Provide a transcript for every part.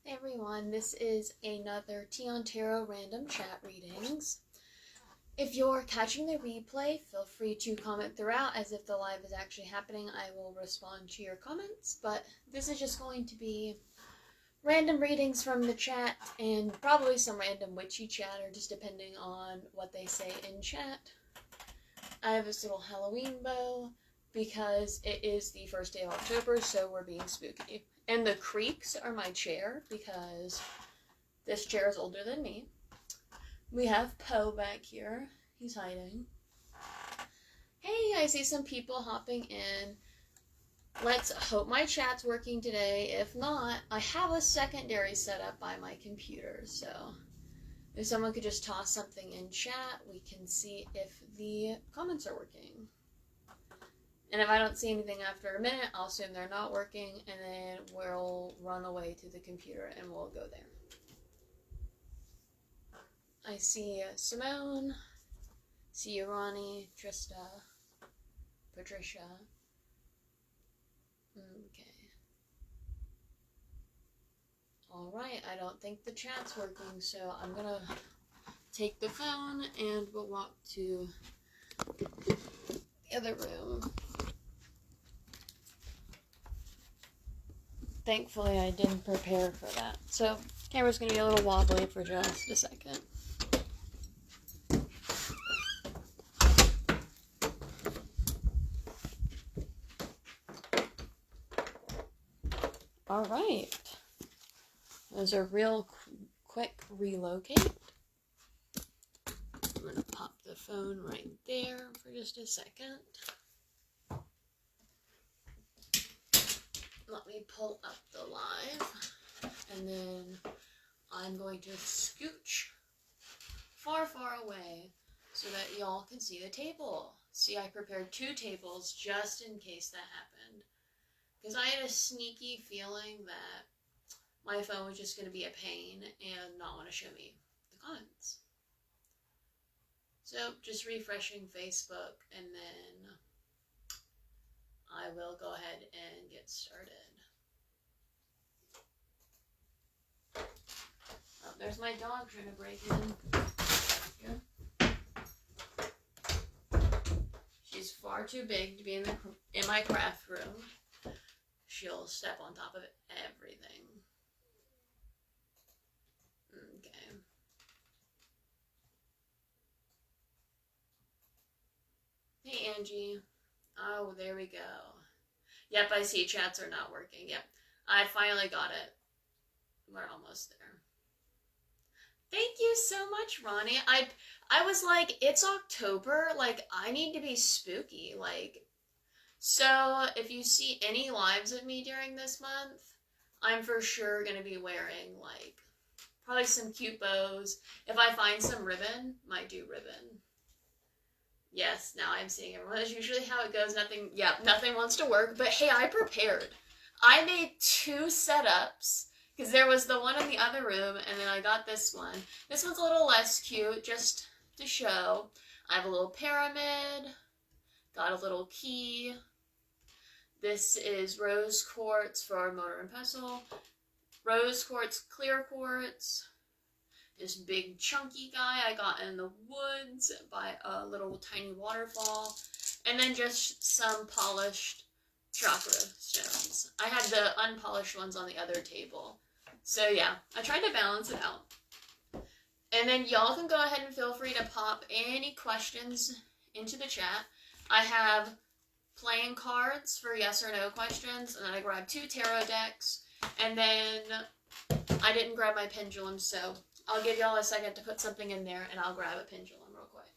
Hey everyone, this is another Tea on Tarot random chat readings. If you're catching the replay, feel free to comment throughout as if the live is actually happening. I will respond to your comments, but this is just going to be random readings from the chat and probably some random witchy chatter, just depending on what they say in chat. I have this little Halloween bow because it is the first day of October, so we're being spooky. And the creaks are my chair because this chair is older than me. We have Poe back here. He's hiding. Hey, I see some people hopping in. Let's hope my chat's working today. If not, I have a secondary set up by my computer, so if someone could just toss something in chat, we can see if the comments are working. And if I don't see anything after a minute, I'll assume they're not working, and then we'll run away to the computer and we'll go there. I see Simone, see you, Ronnie, Trista, Patricia. Okay. Alright, I don't think the chat's working, so I'm gonna take the phone and we'll walk to the other room. Thankfully, I didn't prepare for that. So, camera's going to be a little wobbly for just a second. Alright. That was a real quick relocate. I'm going to pop the phone right there for just a second. Let me pull up the live, and then I'm going to scooch far, far away so that y'all can see the table. See, I prepared 2 tables just in case that happened, because I had a sneaky feeling that my phone was just going to be a pain and not want to show me the comments. So, just refreshing Facebook, and then I will go ahead and get started. Oh, there's my dog trying to break in. She's far too big to be in my craft room. She'll step on top of everything. Okay. Hey, Angie. Oh, there we go. Yep, I see chats are not working. Yep, I finally got it. We're almost there. Thank you so much, Ronnie. I was like, it's October. Like, I need to be spooky. Like, so if you see any lives of me during this month, I'm for sure going to be wearing, like, probably some cute bows. If I find some ribbon, might do ribbon. Yes, now I'm seeing everyone. That's usually how it goes. Nothing wants to work. But hey, I prepared. I made 2 setups, because there was the one in the other room, and then I got this one. This one's a little less cute, just to show. I have a little pyramid. Got a little key. This is rose quartz for mortar and pestle. Rose quartz, clear quartz. This big chunky guy I got in the woods by a little tiny waterfall. And then just some polished chakra stones. I had the unpolished ones on the other table. So yeah, I tried to balance it out. And then y'all can go ahead and feel free to pop any questions into the chat. I have playing cards for yes or no questions. And then I grabbed 2 tarot decks. And then I didn't grab my pendulum, so I'll give y'all a second to put something in there, and I'll grab a pendulum real quick.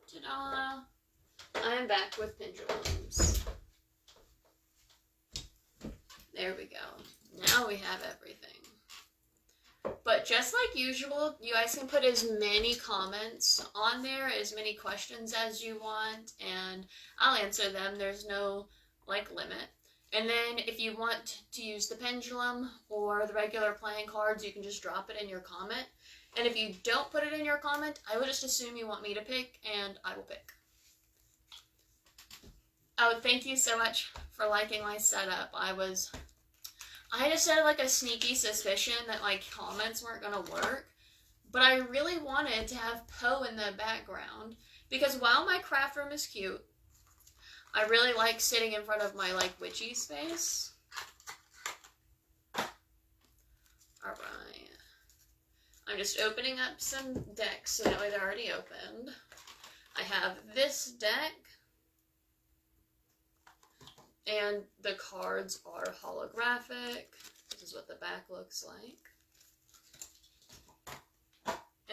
Ta-da! I'm back with pendulums. There we go. Now we have everything. But just like usual, you guys can put as many comments on there, as many questions as you want, and I'll answer them. There's no, like, limit. And then if you want to use the pendulum or the regular playing cards, you can just drop it in your comment. And if you don't put it in your comment, I will just assume you want me to pick, and I will pick. Oh, thank you so much for liking my setup. I just had like a sneaky suspicion that my comments weren't gonna work, but I really wanted to have Poe in the background, because while my craft room is cute, I really like sitting in front of my like witchy space. Alright. I'm just opening up some decks so that way they're already opened. I have this deck, and the cards are holographic. This is what the back looks like.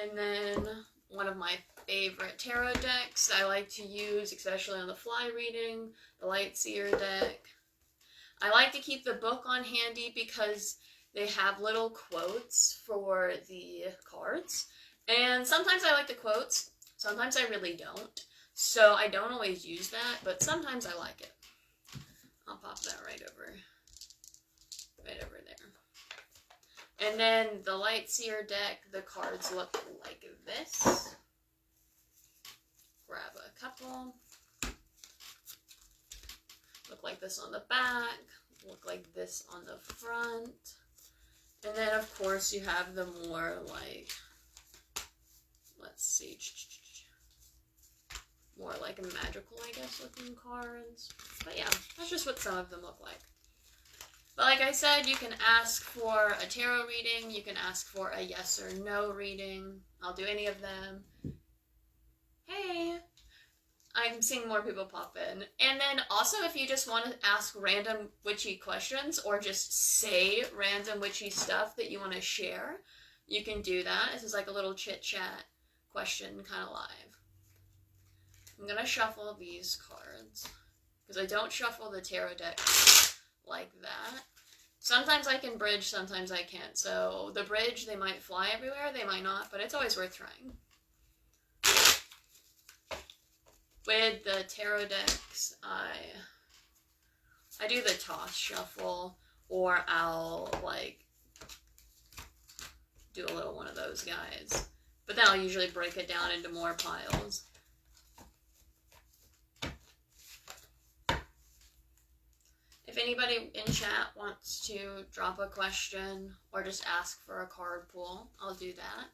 And then one of my favorite tarot decks I like to use, especially on the fly reading, the Lightseer deck. I like to keep the book on handy because they have little quotes for the cards. And sometimes I like the quotes, sometimes I really don't. So I don't always use that, but sometimes I like it. I'll pop that right over there. And then the Lightseer deck, the cards look like this. Grab a couple. Look like this on the back. Look like this on the front. And then, of course, you have the more, like, let's see, more like magical, I guess, looking cards. But yeah, that's just what some of them look like. But like I said, you can ask for a tarot reading, you can ask for a yes or no reading. I'll do any of them. Hey! I'm seeing more people pop in. And then also, if you just want to ask random witchy questions or just say random witchy stuff that you want to share, you can do that. This is like a little chit-chat question kind of live. I'm going to shuffle these cards because I don't shuffle the tarot deck like that. Sometimes I can bridge, sometimes I can't. So the bridge, they might fly everywhere, they might not, but it's always worth trying. With the tarot decks, I do the toss shuffle, or I'll like do a little one of those guys. But then I'll usually break it down into more piles. If anybody in chat wants to drop a question or just ask for a card pull, I'll do that.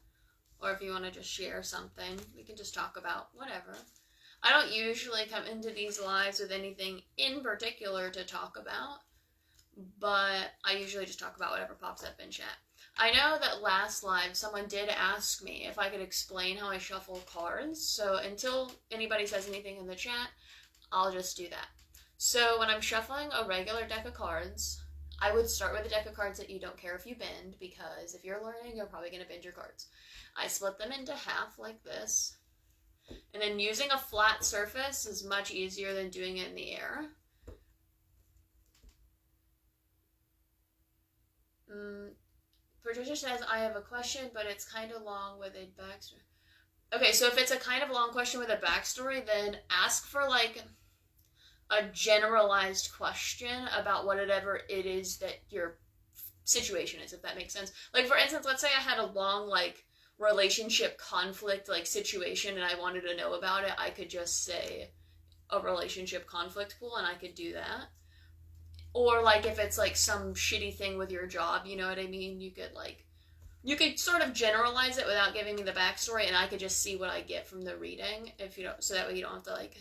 Or if you want to just share something, we can just talk about whatever. I don't usually come into these lives with anything in particular to talk about, but I usually just talk about whatever pops up in chat. I know that last live someone did ask me if I could explain how I shuffle cards, so until anybody says anything in the chat, I'll just do that. So when I'm shuffling a regular deck of cards, I would start with a deck of cards that you don't care if you bend, because if you're learning, you're probably going to bend your cards. I split them into half like this, and then using a flat surface is much easier than doing it in the air. Patricia says, I have a question, but it's kind of long with a backstory. Okay, so if it's a kind of long question with a backstory, then ask for like a generalized question about whatever it is that your situation is, if that makes sense. Like, for instance, let's say I had a long, like, relationship conflict, like, situation, and I wanted to know about it, I could just say a relationship conflict pool, and I could do that. Or, like, if it's, like, some shitty thing with your job, you know what I mean? You could sort of generalize it without giving me the backstory, and I could just see what I get from the reading, if you don't, so that way you don't have to, like,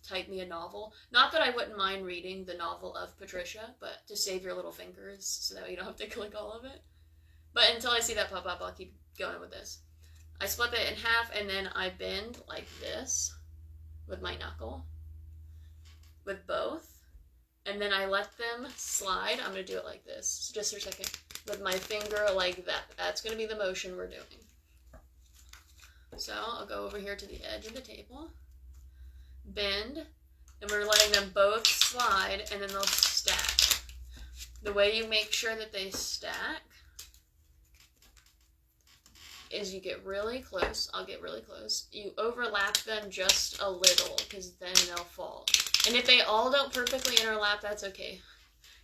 type me a novel. Not that I wouldn't mind reading the novel of Patricia, but to save your little fingers so that you don't have to click all of it. But until I see that pop up, I'll keep going with this. I split it in half, and then I bend like this with my knuckle, with both, and then I let them slide. I'm going to do it like this, just for a second, with my finger like that. That's going to be the motion we're doing. So I'll go over here to the edge of the table, bend, and we're letting them both slide, and then they'll stack. The way you make sure that they stack is you get really close. I'll get really close. You overlap them just a little, because then they'll fall. And if they all don't perfectly interlap, that's okay.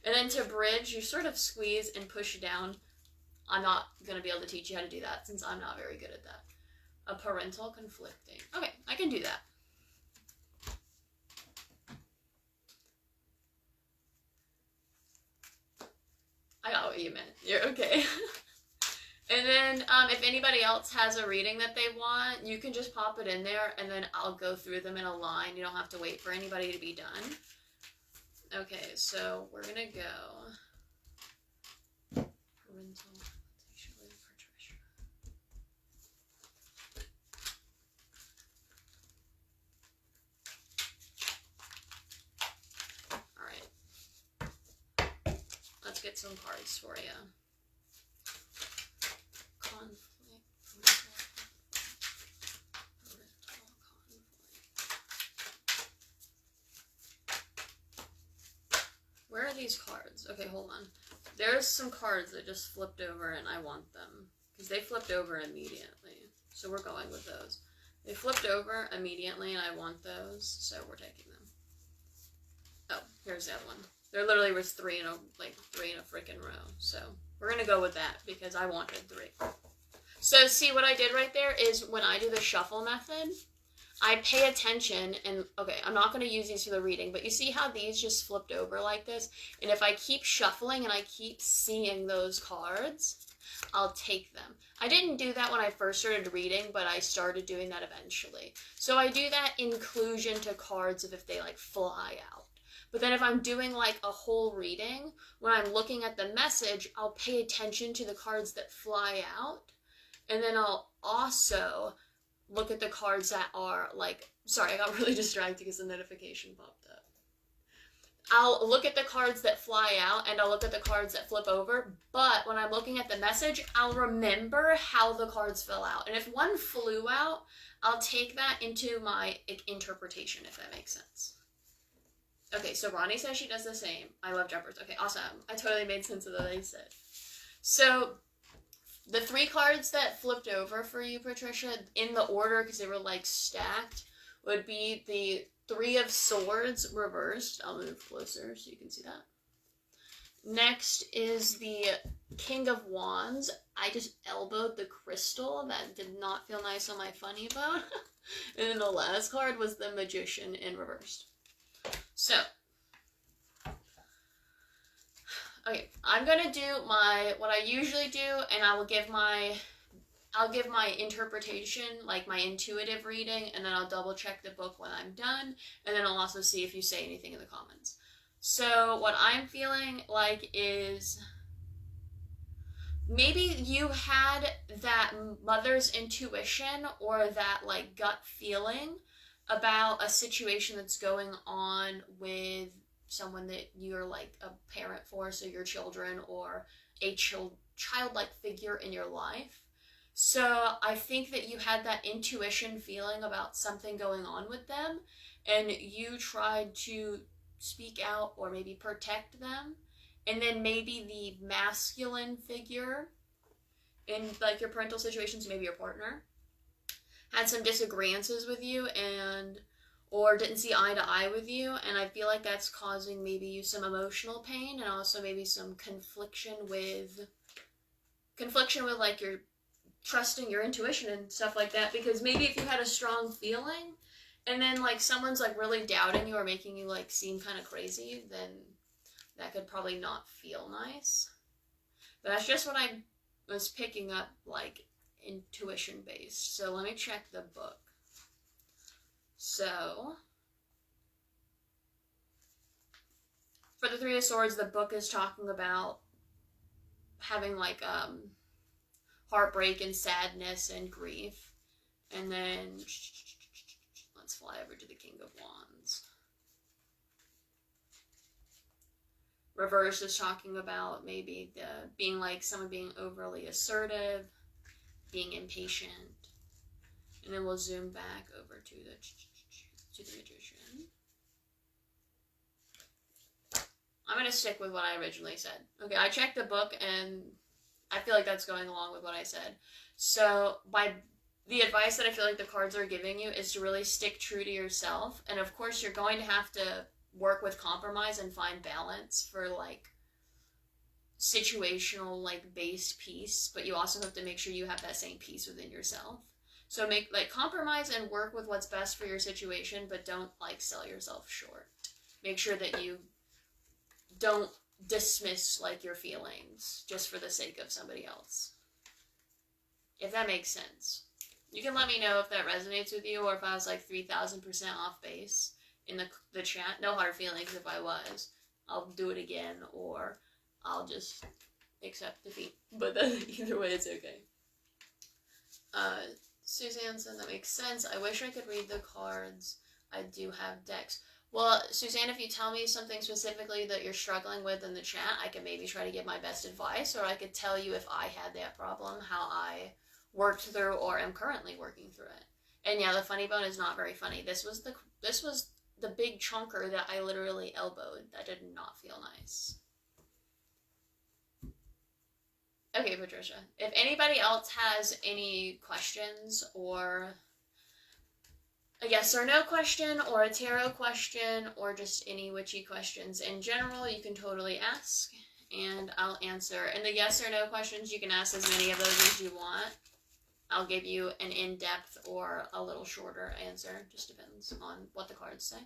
And then to bridge, you sort of squeeze and push down. I'm not going to be able to teach you how to do that since I'm not very good at that. A parental conflicting. Okay, I can do that. I got what you meant. You're okay. And then if anybody else has a reading that they want, you can just pop it in there and then I'll go through them in a line. You don't have to wait for anybody to be done. Okay, so we're going to go parental confliction with Patricia. Alright. Let's get some cards for you. Conflict. Where are these cards? Okay, hold on. There's some cards that just flipped over and I want them. Because they flipped over immediately. So we're going with those. They flipped over immediately and I want those. So we're taking them. Oh, here's the other one. There literally was three in a freaking row. So we're going to go with that because I wanted 3. So see what I did right there is when I do the shuffle method, I pay attention and, okay, I'm not going to use these for the reading, but you see how these just flipped over like this? And if I keep shuffling and I keep seeing those cards, I'll take them. I didn't do that when I first started reading, but I started doing that eventually. So I do that inclusion to cards of if they like fly out. But then if I'm doing like a whole reading, when I'm looking at the message, I'll pay attention to the cards that fly out. And then I'll also look at the cards that are like, sorry, I got really distracted because the notification popped up. I'll look at the cards that fly out and I'll look at the cards that flip over, but when I'm looking at the message, I'll remember how the cards fell out. And if one flew out, I'll take that into my interpretation, if that makes sense. Okay, so Ronnie says she does the same. I love jumpers. Okay, awesome. I totally made sense of what they said. So the 3 cards that flipped over for you, Patricia, in the order, because they were like stacked, would be the 3 of Swords reversed. I'll move closer so you can see that. Next is the King of Wands. I just elbowed the crystal. That did not feel nice on my funny bone. And then the last card was the Magician in reversed. So, okay, I'm gonna do what I usually do, and I'll give my interpretation, like my intuitive reading, and then I'll double check the book when I'm done, and then I'll also see if you say anything in the comments. So what I'm feeling like is maybe you had that mother's intuition or that like gut feeling about a situation that's going on with someone that you're like a parent for, so your children or a childlike figure in your life. So I think that you had that intuition feeling about something going on with them, and you tried to speak out or maybe protect them, and then maybe the masculine figure in like your parental situations, maybe your partner, had some disagreements with you or didn't see eye to eye with you, and I feel like that's causing maybe you some emotional pain and also maybe some confliction with like your trusting your intuition and stuff like that, because maybe if you had a strong feeling and then like someone's like really doubting you or making you like seem kind of crazy, then that could probably not feel nice. But that's just what I was picking up, like intuition based. So let me check the book. So for the 3 of Swords, the book is talking about having like heartbreak and sadness and grief. And then let's fly over to the King of Wands. Reverse is talking about maybe being like someone being overly assertive, being impatient. And then we'll zoom back over to the Magician. I'm going to stick with what I originally said. Okay, I checked the book and I feel like that's going along with what I said. So the advice that I feel like the cards are giving you is to really stick true to yourself. And of course, you're going to have to work with compromise and find balance for like situational like based peace, but you also have to make sure you have that same peace within yourself. So make like compromise and work with what's best for your situation, but don't like sell yourself short. Make sure that you don't dismiss like your feelings just for the sake of somebody else. If that makes sense. You can let me know if that resonates with you, or if I was like 3,000% off base in the chat. No hard feelings if I was. I'll do it again, or I'll just accept defeat. But either way, it's okay. Suzanne said that makes sense. I wish I could read the cards. I do have decks. Well, Suzanne, if you tell me something specifically that you're struggling with in the chat, I can maybe try to give my best advice, or I could tell you if I had that problem, how I worked through or am currently working through it. And yeah, the funny bone is not very funny. This was the big chunker that I literally elbowed. That did not feel nice. Okay, Patricia. If anybody else has any questions, or a yes or no question, or a tarot question, or just any witchy questions in general, you can totally ask, and I'll answer. And the yes or no questions, you can ask as many of those as you want. I'll give you an in-depth or a little shorter answer. Just depends on what the cards say.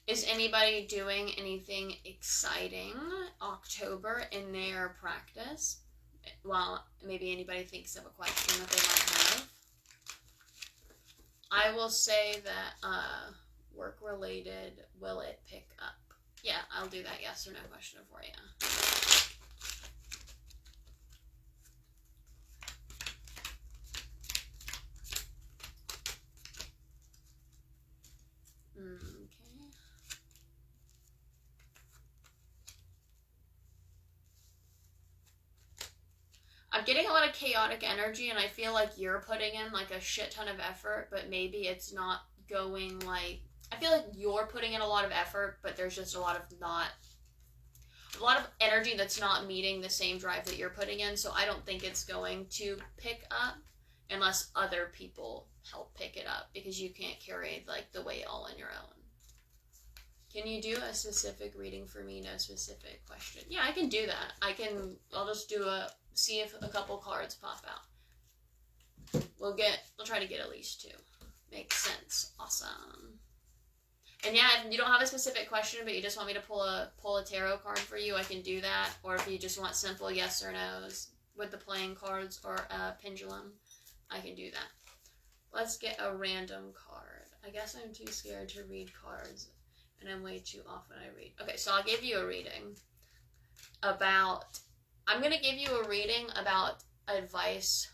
Is anybody doing anything exciting October in their practice? Well, maybe anybody thinks of a question that they might have. I will say that work-related, will it pick up? Yeah, I'll do that yes or no question for you. Okay. I'm getting a lot of chaotic energy, and I feel like you're putting in like a shit ton of effort, but maybe it's not going like, I feel like you're putting in a lot of effort, but there's just a lot of energy that's not meeting the same drive that you're putting in. So I don't think it's going to pick up unless other people help pick it up, because you can't carry like the weight all on your own. Can you do a specific reading for me? No specific question. Yeah, I can do that. I'll just see if a couple cards pop out. We'll try to get at least 2. Makes sense. Awesome. And yeah, if you don't have a specific question, but you just want me to pull a tarot card for you, I can do that. Or if you just want simple yes or no's with the playing cards or a pendulum, I can do that. Let's get a random card. I guess I'm too scared to read cards, and I'm way too often I read. Okay, so I'll give you a reading I'm going to give you a reading about advice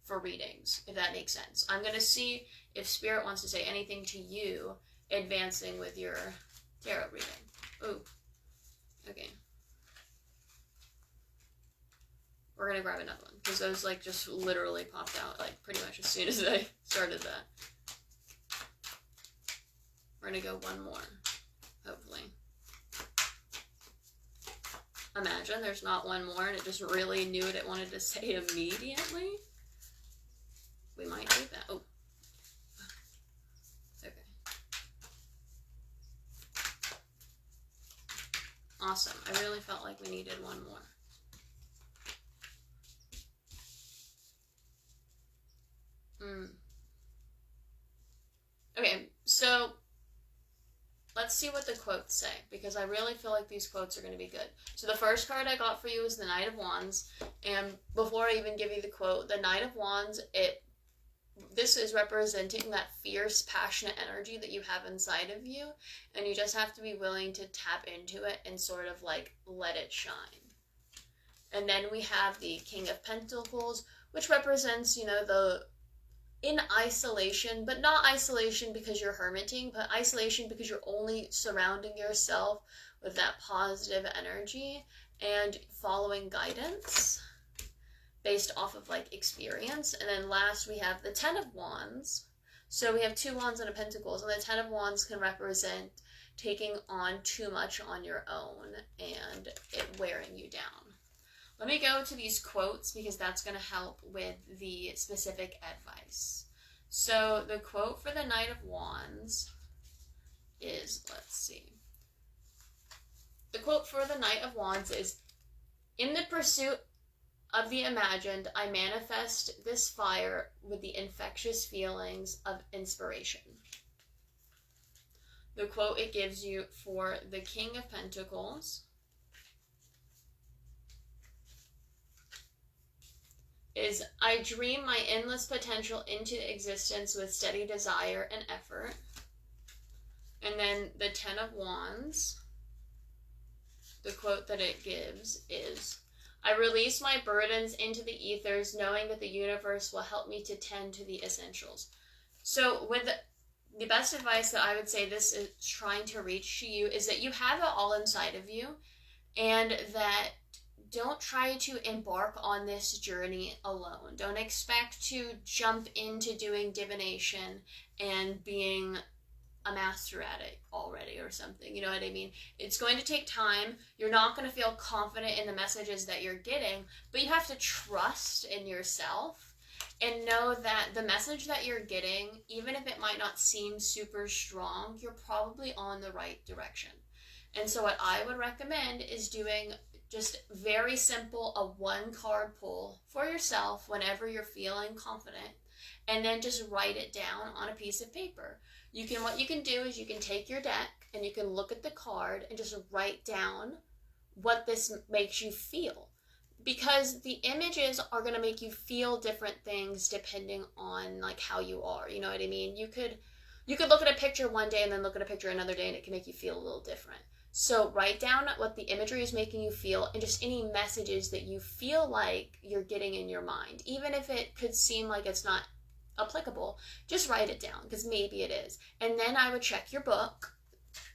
for readings, if that makes sense. I'm going to see if Spirit wants to say anything to you advancing with your tarot reading. Ooh. Okay. We're going to grab another one, because those like just literally popped out like pretty much as soon as I started that. We're going to go one more, hopefully. Imagine there's not one more and it just really knew what it wanted to say immediately. We might do that. Oh. Okay. Awesome. I really felt like we needed one more. Okay, so let's see what the quotes say, because I really feel like these quotes are going to be good. So the first card I got for you is the Knight of Wands, and before I even give you the quote, the Knight of Wands, this is representing that fierce, passionate energy that you have inside of you, and you just have to be willing to tap into it and sort of like let it shine. And then we have the King of Pentacles, which represents, in isolation, but not isolation because you're hermiting, but isolation because you're only surrounding yourself with that positive energy and following guidance based off of like experience. And then last we have the Ten of Wands. So we have 2 wands and a pentacles, and the Ten of Wands can represent taking on too much on your own and it wearing you down. Let me go to these quotes because that's going to help with the specific advice. So the quote for the Knight of Wands is, let's see. The quote for the Knight of Wands is, "In the pursuit of the imagined, I manifest this fire with the infectious feelings of inspiration." The quote it gives you for the King of Pentacles is, "I dream my endless potential into existence with steady desire and effort." And then the Ten of Wands, the quote that it gives is, "I release my burdens into the ethers, knowing that the universe will help me to tend to the essentials." So with the best advice that I would say this is trying to reach to you is that you have it all inside of you, and that don't try to embark on this journey alone. Don't expect to jump into doing divination and being a master at it already or something. You know what I mean? It's going to take time. You're not going to feel confident in the messages that you're getting, but you have to trust in yourself and know that the message that you're getting, even if it might not seem super strong, you're probably on the right direction. And so what I would recommend is doing just very simple, a 1-card pull for yourself whenever you're feeling confident, and then just write it down on a piece of paper. What you can do is you can take your deck and you can look at the card and just write down what this makes you feel. Because the images are going to make you feel different things depending on like how you are. You know what I mean? You could look at a picture one day and then look at a picture another day and it can make you feel a little different. So write down what the imagery is making you feel and just any messages that you feel like you're getting in your mind. Even if it could seem like it's not applicable, just write it down because maybe it is. And then I would check your book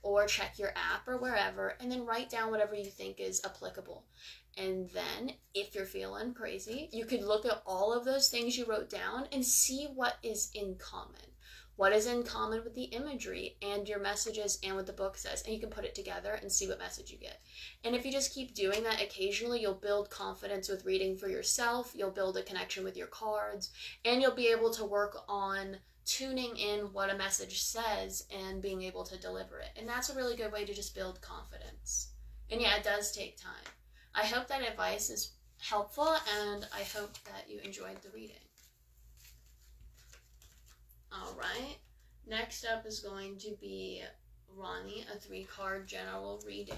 or check your app or wherever and then write down whatever you think is applicable. And then if you're feeling crazy, you could look at all of those things you wrote down and see what is in common. What is in common with the imagery and your messages and what the book says, and you can put it together and see what message you get. And if you just keep doing that occasionally, you'll build confidence with reading for yourself, you'll build a connection with your cards, and you'll be able to work on tuning in what a message says and being able to deliver it. And that's a really good way to just build confidence. And yeah, it does take time. I hope that advice is helpful, and I hope that you enjoyed the reading. Alright, next up is going to be Ronnie, a 3-card general reading.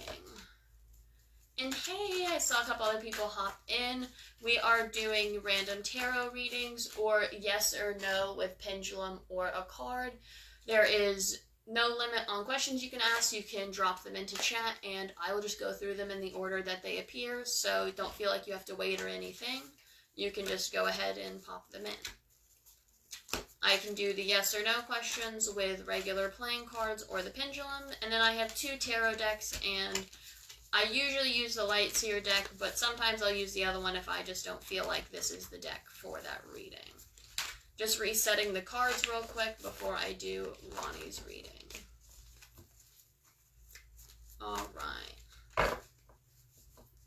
And hey, I saw a couple other people hop in. We are doing random tarot readings or yes or no with pendulum or a card. There is no limit on questions you can ask. You can drop them into chat and I will just go through them in the order that they appear, so don't feel like you have to wait or anything. You can just go ahead and pop them in. I can do the yes or no questions with regular playing cards or the pendulum, and then I have 2 tarot decks, and I usually use the light seer deck, but sometimes I'll use the other one if I just don't feel like this is the deck for that reading. Just resetting the cards real quick before I do Ronnie's reading. Alright.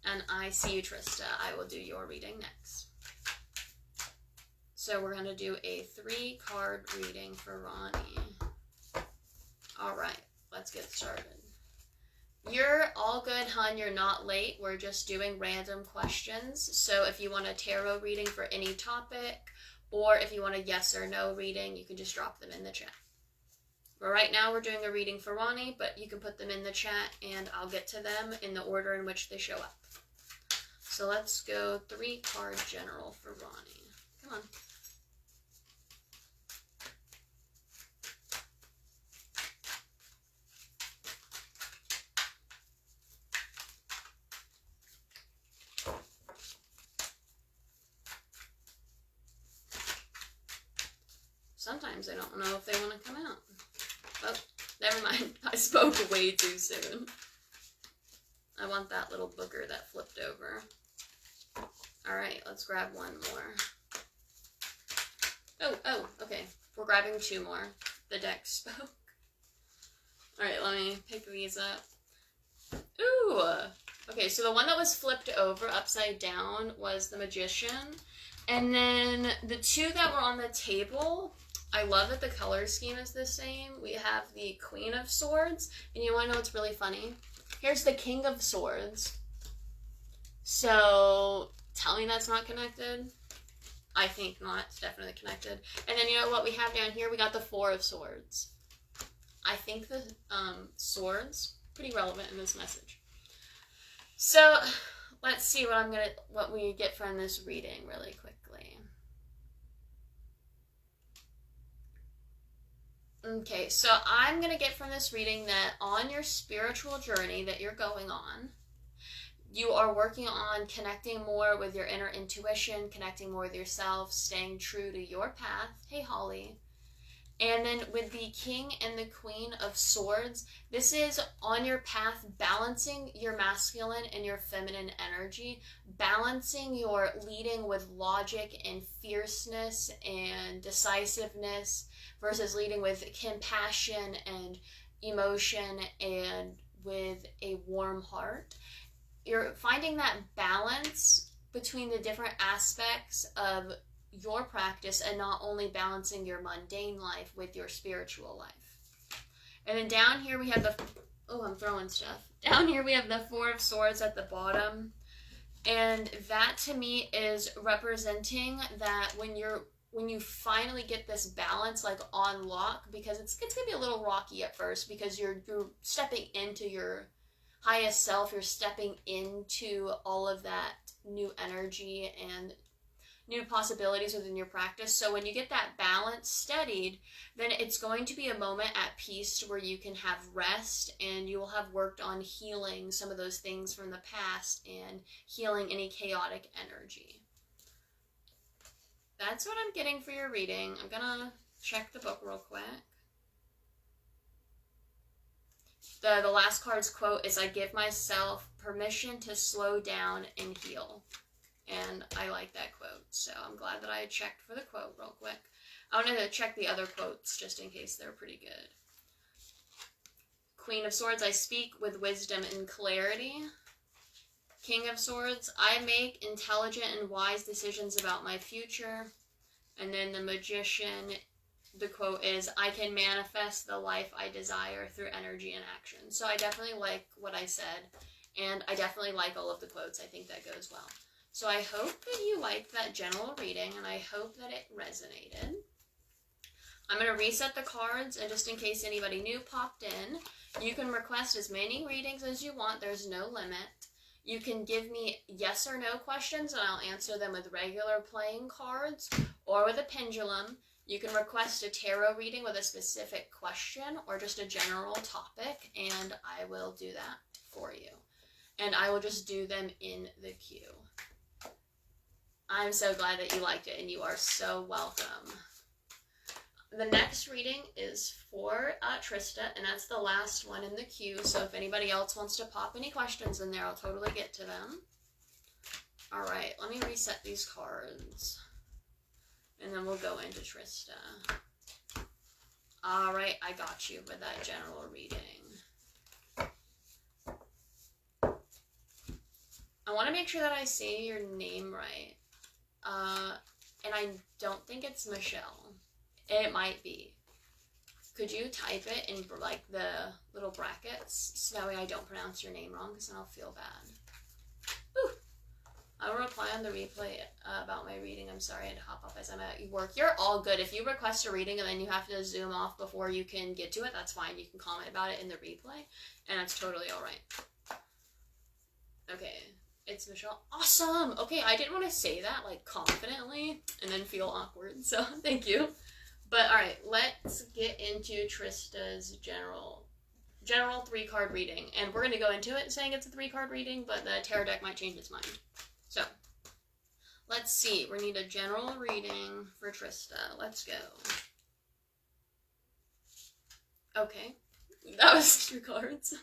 And I see you, Trista. I will do your reading next. So we're going to do a 3-card reading for Ronnie. Alright, let's get started. You're all good, hun. You're not late. We're just doing random questions. So if you want a tarot reading for any topic, or if you want a yes or no reading, you can just drop them in the chat. But right now we're doing a reading for Ronnie, but you can put them in the chat and I'll get to them in the order in which they show up. So let's go 3-card general for Ronnie. Come on. Sometimes I don't know if they want to come out. Oh, never mind. I spoke way too soon. I want that little booger that flipped over. Alright, let's grab one more. Oh, okay. We're grabbing 2 more. The deck spoke. Alright, let me pick these up. Ooh! Okay, so the one that was flipped over upside down was the Magician. And then the two that were on the table, I love that the color scheme is the same. We have the Queen of Swords. And you want to know what's really funny? Here's the King of Swords. So, tell me that's not connected. I think not. It's definitely connected. And then you know what we have down here? We got the Four of Swords. I think the swords, pretty relevant in this message. So, let's see what we get from this reading really quickly. Okay, so I'm going to get from this reading that on your spiritual journey that you're going on, you are working on connecting more with your inner intuition, connecting more with yourself, staying true to your path. Hey, Holly. And then with the King and the Queen of Swords, this is on your path, balancing your masculine and your feminine energy, balancing your leading with logic and fierceness and decisiveness versus leading with compassion and emotion and with a warm heart. You're finding that balance between the different aspects of your practice and not only balancing your mundane life with your spiritual life. And then down here we have I'm throwing stuff. Down here we have the Four of Swords at the bottom. And that to me is representing that when you finally get this balance like on lock, because it's going to be a little rocky at first because you're stepping into your highest self, you're stepping into all of that new energy and new possibilities within your practice. So when you get that balance steadied, then it's going to be a moment at peace where you can have rest and you will have worked on healing some of those things from the past and healing any chaotic energy. That's what I'm getting for your reading. I'm gonna check the book real quick. The last card's quote is, "I give myself permission to slow down and heal." And I like that quote, so I'm glad that I checked for the quote real quick. I wanted to check the other quotes just in case they're pretty good. Queen of Swords, "I speak with wisdom and clarity." King of Swords, "I make intelligent and wise decisions about my future." And then the Magician, the quote is, "I can manifest the life I desire through energy and action." So I definitely like what I said, and I definitely like all of the quotes. I think that goes well. So I hope that you liked that general reading, and I hope that it resonated. I'm going to reset the cards, and just in case anybody new popped in, you can request as many readings as you want. There's no limit. You can give me yes or no questions, and I'll answer them with regular playing cards or with a pendulum. You can request a tarot reading with a specific question or just a general topic, and I will do that for you. And I will just do them in the queue. I'm so glad that you liked it, and you are so welcome. The next reading is for Trista, and that's the last one in the queue, so if anybody else wants to pop any questions in there, I'll totally get to them. Alright, let me reset these cards, and then we'll go into Trista. Alright, I got you with that general reading. I want to make sure that I say your name right. And I don't think it's Michelle. It might be. Could you type it in like the little brackets so that way I don't pronounce your name wrong, because then I'll feel bad. Whew. I will reply on the replay about my reading. I'm sorry I had to hop off as I'm at work. You're all good. If you request a reading and then you have to zoom off before you can get to it, that's fine. You can comment about it in the replay, and that's totally alright. Okay. It's Michelle. Awesome! Okay, I didn't want to say that, like, confidently and then feel awkward, so thank you. But, alright, let's get into Trista's general 3-card reading. And we're going to go into it saying it's a 3-card reading, but the tarot deck might change its mind. So, let's see. We need a general reading for Trista. Let's go. Okay. That was 2 cards.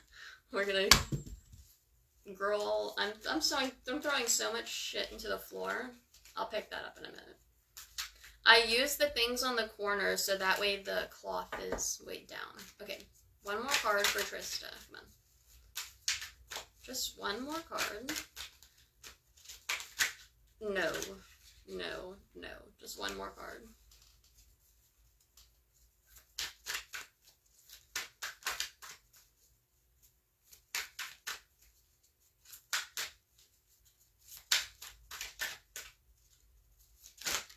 We're going to... Girl, I'm throwing so much shit into the floor. I'll pick that up in a minute. I use the things on the corners so that way the cloth is weighed down. Okay, one more card for Trista. Come on. Just one more card. No. No. No. Just one more card.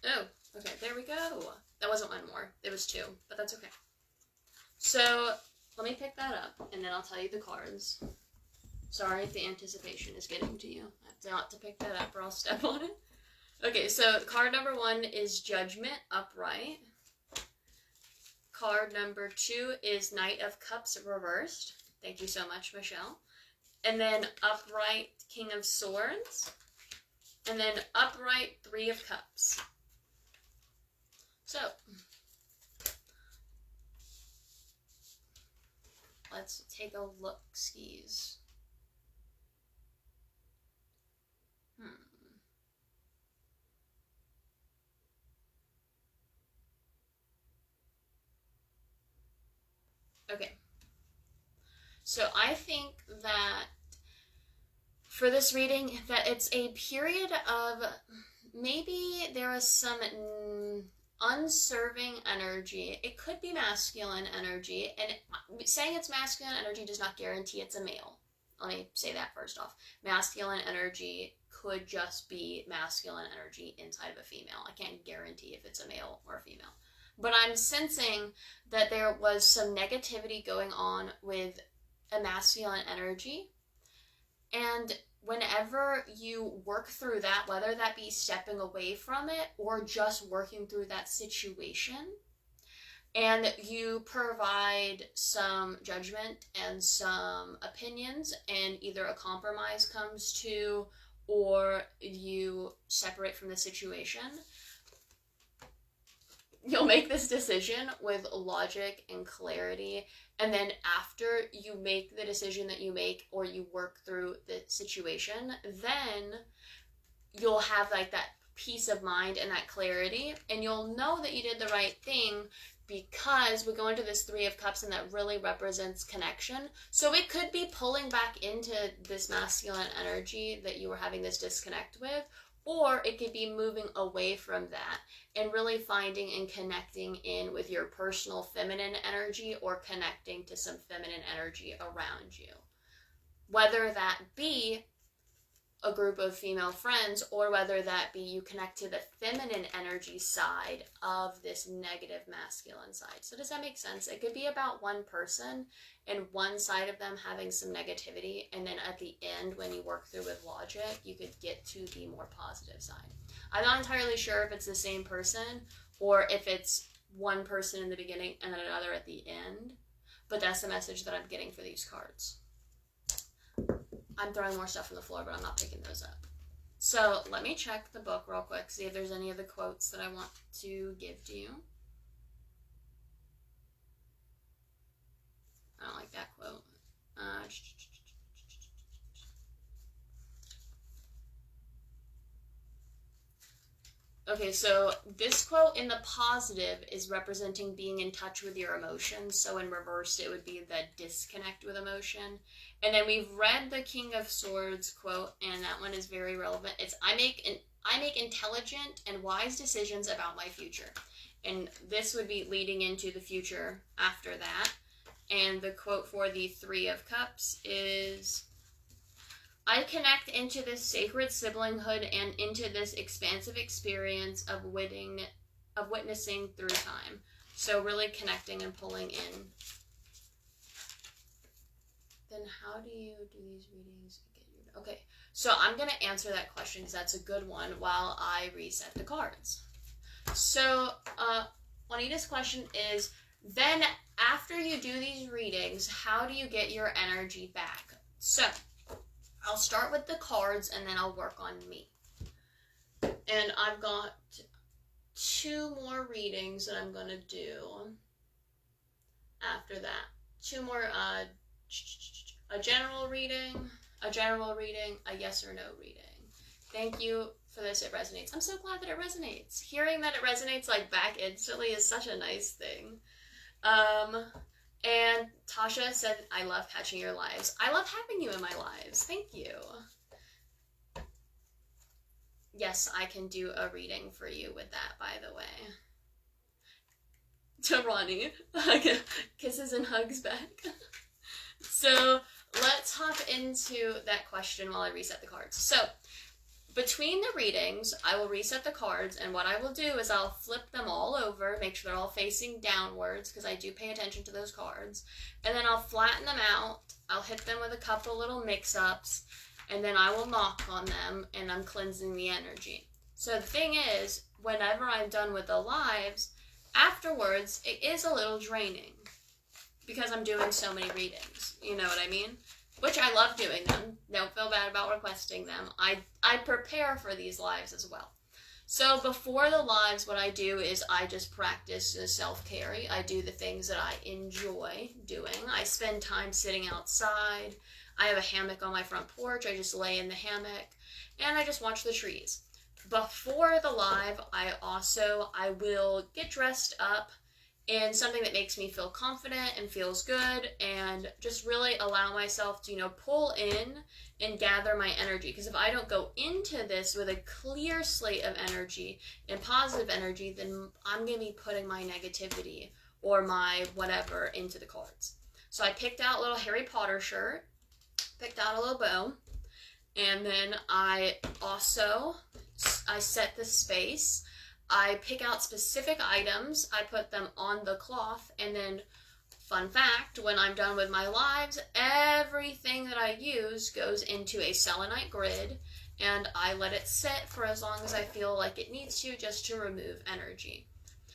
Oh, okay, there we go. That wasn't one more. It was two, but that's okay. So, let me pick that up, and then I'll tell you the cards. Sorry if the anticipation is getting to you. I have not to pick that up or I'll step on it. Okay, so card number 1 is Judgment, upright. Card number 2 is Knight of Cups, reversed. Thank you so much, Michelle. And then upright, King of Swords. And then upright, 3 of Cups. So, let's take a look, skis. Okay. So I think that for this reading, that it's a period of maybe there was some unserving energy. It could be masculine energy, and saying it's masculine energy does not guarantee it's a male. Let me say that first off. Masculine energy could just be masculine energy inside of a female. I can't guarantee if it's a male or a female. But I'm sensing that there was some negativity going on with a masculine energy. And whenever you work through that, whether that be stepping away from it or just working through that situation, and you provide some judgment and some opinions, and either a compromise comes to, or you separate from the situation, you'll make this decision with logic and clarity, and then after you make the decision that you make, or you work through the situation, then you'll have like that peace of mind and that clarity, and you'll know that you did the right thing, because we go into this 3 of Cups, and that really represents connection. So it could be pulling back into this masculine energy that you were having this disconnect with, or it could be moving away from that and really finding and connecting in with your personal feminine energy, or connecting to some feminine energy around you. Whether that be a group of female friends, or whether that be you connect to the feminine energy side of this negative masculine side. So does that make sense? It could be about one person and one side of them having some negativity, and then at the end, when you work through with logic, you could get to the more positive side. I'm not entirely sure if it's the same person, or if it's one person in the beginning and then another at the end, but that's the message that I'm getting for these cards. I'm throwing more stuff on the floor, but I'm not picking those up. So let me check the book real quick, see if there's any of the quotes that I want to give to you. I don't like that quote. Okay, so this quote in the positive is representing being in touch with your emotions. So in reverse, it would be the disconnect with emotion. And then we've read the King of Swords quote, and that one is very relevant. It's, I make intelligent and wise decisions about my future. And this would be leading into the future after that. And the quote for the 3 of Cups is, I connect into this sacred siblinghood and into this expansive experience of witnessing through time. So really connecting and pulling in. Then how do you do these readings? Okay, so I'm going to answer that question because that's a good one while I reset the cards. So Juanita's question is, then after you do these readings, how do you get your energy back? So I'll start with the cards and then I'll work on me. And I've got 2 more readings that I'm going to do after that. 2 more, a general reading, a yes or no reading. Thank you for this, it resonates. I'm so glad that it resonates. Hearing that it resonates like back instantly is such a nice thing. And Tasha said, I love catching your lives. I love having you in my lives. Thank you. Yes, I can do a reading for you with that, by the way. To Ronnie. Kisses and hugs back. So let's hop into that question while I reset the cards. So between the readings, I will reset the cards, and what I will do is I'll flip them all over, make sure they're all facing downwards, because I do pay attention to those cards, and then I'll flatten them out. I'll hit them with a couple little mix-ups, and then I will knock on them, and I'm cleansing the energy. So the thing is, whenever I'm done with the lives, afterwards, it is a little draining, because I'm doing so many readings. You know what I mean? Which I love doing them. Don't feel bad about requesting them. I prepare for these lives as well. So before the lives, what I do is I just practice self-carry. I do the things that I enjoy doing. I spend time sitting outside. I have a hammock on my front porch. I just lay in the hammock and I just watch the trees. Before the live, I will get dressed up in something that makes me feel confident and feels good, and just really allow myself to, pull in and gather my energy. Because if I don't go into this with a clear slate of energy and positive energy, then I'm going to be putting my negativity or my whatever into the cards. So I picked out a little Harry Potter shirt, picked out a little bow, and then I set the space. I pick out specific items, I put them on the cloth, and then, fun fact, when I'm done with my lives, everything that I use goes into a selenite grid, and I let it sit for as long as I feel like it needs to, just to remove energy.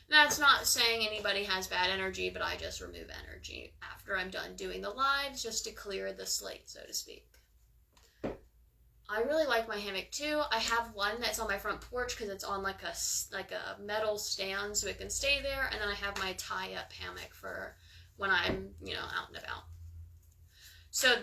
That's not saying anybody has bad energy, but I just remove energy after I'm done doing the lives, just to clear the slate, so to speak. I really like my hammock too. I have one that's on my front porch because it's on like a metal stand so it can stay there. And then I have my tie-up hammock for when I'm, out and about. So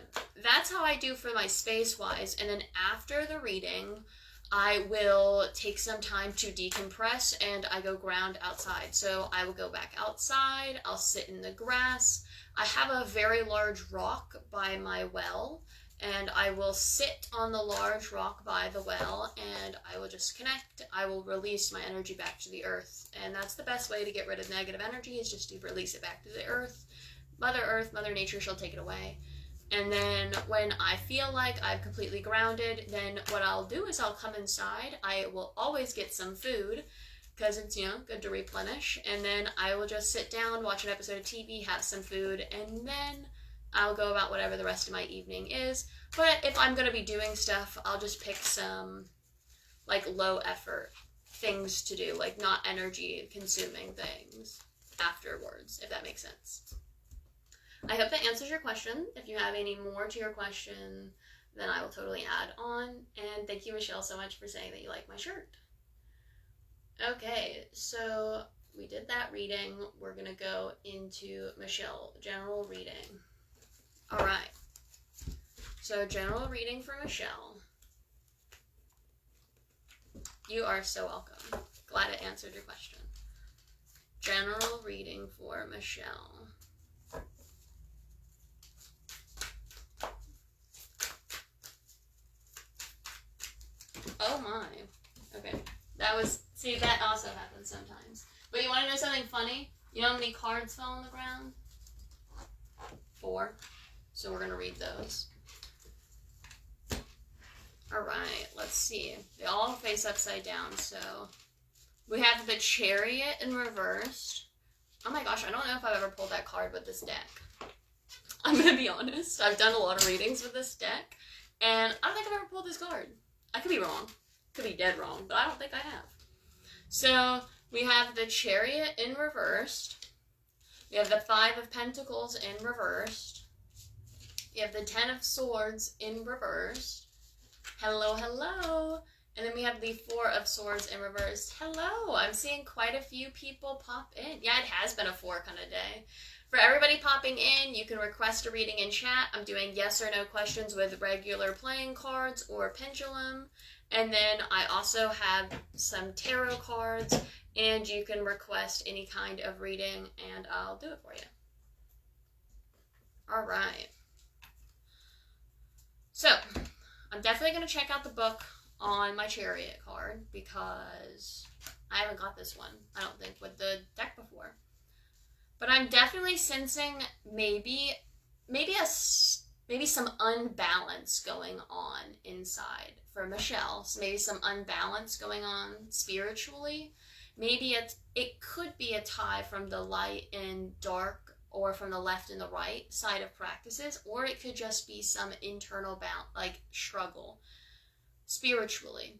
that's how I do for my space-wise. And then after the reading, I will take some time to decompress and I go ground outside. So I will go back outside. I'll sit in the grass. I have a very large rock by my well, and I will sit on the large rock by the well, and I will just connect. I will release my energy back to the earth, and that's the best way to get rid of negative energy, is just to release it back to the earth. Mother Nature, she'll take it away. And then when I feel like I've completely grounded, then what I'll do is I'll come inside. I will always get some food, because it's, good to replenish, and then I will just sit down, watch an episode of TV, have some food, and then I'll go about whatever the rest of my evening is. But if I'm going to be doing stuff, I'll just pick some, low effort things to do, not energy consuming things afterwards, if that makes sense. I hope that answers your question. If you have any more to your question, then I will totally add on. And thank you, Michelle, so much for saying that you like my shirt. Okay, so we did that reading. We're going to go into Michelle, general reading. All right, so general reading for Michelle. You are so welcome. Glad I answered your question. General reading for Michelle. Oh my. Okay, that also happens sometimes. But you want to know something funny? You know how many cards fell on the ground? 4. So we're going to read those. Alright, let's see. They all face upside down, so we have the Chariot in reversed. Oh my gosh, I don't know if I've ever pulled that card with this deck. I'm going to be honest. I've done a lot of readings with this deck, and I don't think I've ever pulled this card. I could be wrong. Could be dead wrong, but I don't think I have. So we have the Chariot in reversed. We have the 5 of Pentacles in reversed. You have the 10 of Swords in reversed. Hello, hello. And then we have the 4 of Swords in reversed. Hello. I'm seeing quite a few people pop in. Yeah, it has been a 4 kind of day. For everybody popping in, you can request a reading in chat. I'm doing yes or no questions with regular playing cards or pendulum. And then I also have some tarot cards, and you can request any kind of reading, and I'll do it for you. All right. So, I'm definitely going to check out the book on my Chariot card because I haven't got this one, I don't think, with the deck before. But I'm definitely sensing maybe some unbalance going on inside for Michelle. So maybe some unbalance going on spiritually. Maybe it could be a tie from the light and dark, or from the left and the right side of practices, or it could just be some internal struggle spiritually.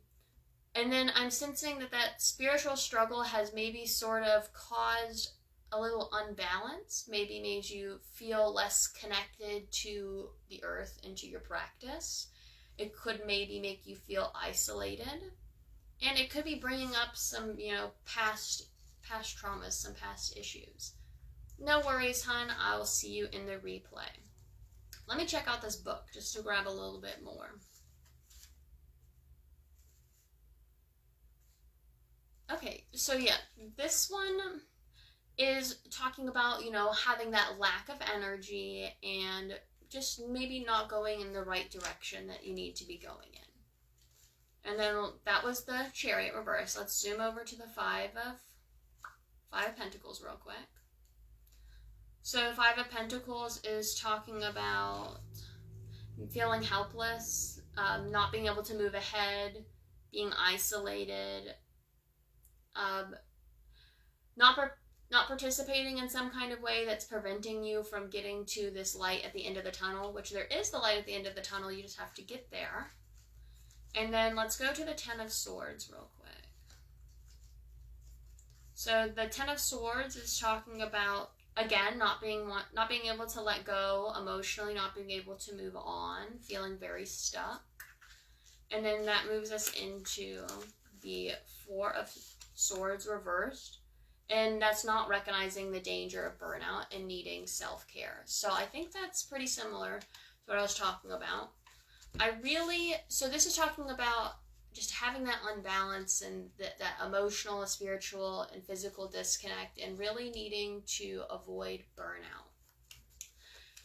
And then I'm sensing that spiritual struggle has maybe sort of caused a little unbalance, maybe made you feel less connected to the earth and to your practice. It could maybe make you feel isolated. And it could be bringing up some, past traumas, some past issues. No worries, hon. I will see you in the replay. Let me check out this book just to grab a little bit more. Okay, so yeah, this one is talking about, having that lack of energy and just maybe not going in the right direction that you need to be going in. And then that was the Chariot reverse. Let's zoom over to the Five of Pentacles real quick. So Five of Pentacles is talking about feeling helpless, not being able to move ahead, being isolated, not participating in some kind of way that's preventing you from getting to this light at the end of the tunnel, which there is the light at the end of the tunnel, you just have to get there. And then let's go to the Ten of Swords real quick. So the Ten of Swords is talking about, again, not being able to let go emotionally, not being able to move on, feeling very stuck. And then that moves us into the Four of Swords reversed. And that's not recognizing the danger of burnout and needing self-care. So I think that's pretty similar to what I was talking about. So this is talking about just having that unbalance and that emotional, spiritual, and physical disconnect, and really needing to avoid burnout.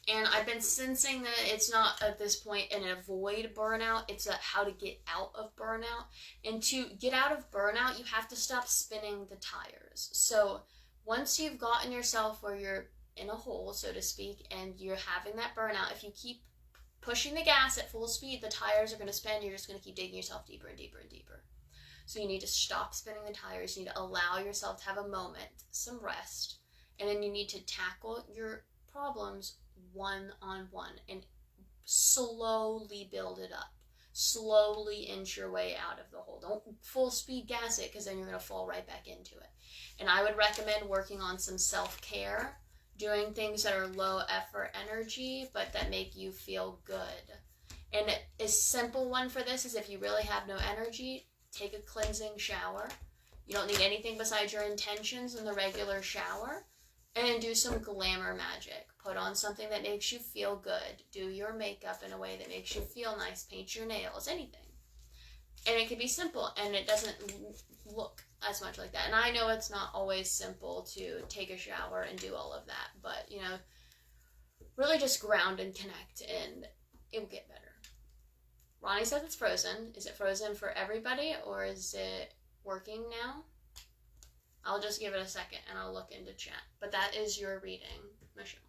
And I've been sensing that it's not at this point an avoid burnout, it's a how to get out of burnout. And to get out of burnout, you have to stop spinning the tires. So once you've gotten yourself where you're in a hole, so to speak, and you're having that burnout, if you keep pushing the gas at full speed, the tires are going to spin. You're just going to keep digging yourself deeper and deeper and deeper. So you need to stop spinning the tires. You need to allow yourself to have a moment, some rest, and then you need to tackle your problems one-on-one and slowly build it up. Slowly inch your way out of the hole. Don't full speed gas it, because then you're going to fall right back into it. And I would recommend working on some self-care, doing things that are low effort energy, but that make you feel good. And a simple one for this is, if you really have no energy, take a cleansing shower. You don't need anything besides your intentions in the regular shower. And do some glamour magic. Put on something that makes you feel good. Do your makeup in a way that makes you feel nice. Paint your nails, anything. And it can be simple, and it doesn't look as much like that. And I know it's not always simple to take a shower and do all of that, but, really just ground and connect, and it will get better. Ronnie says it's frozen. Is it frozen for everybody, or is it working now? I'll just give it a second, and I'll look into chat. But that is your reading, Michelle.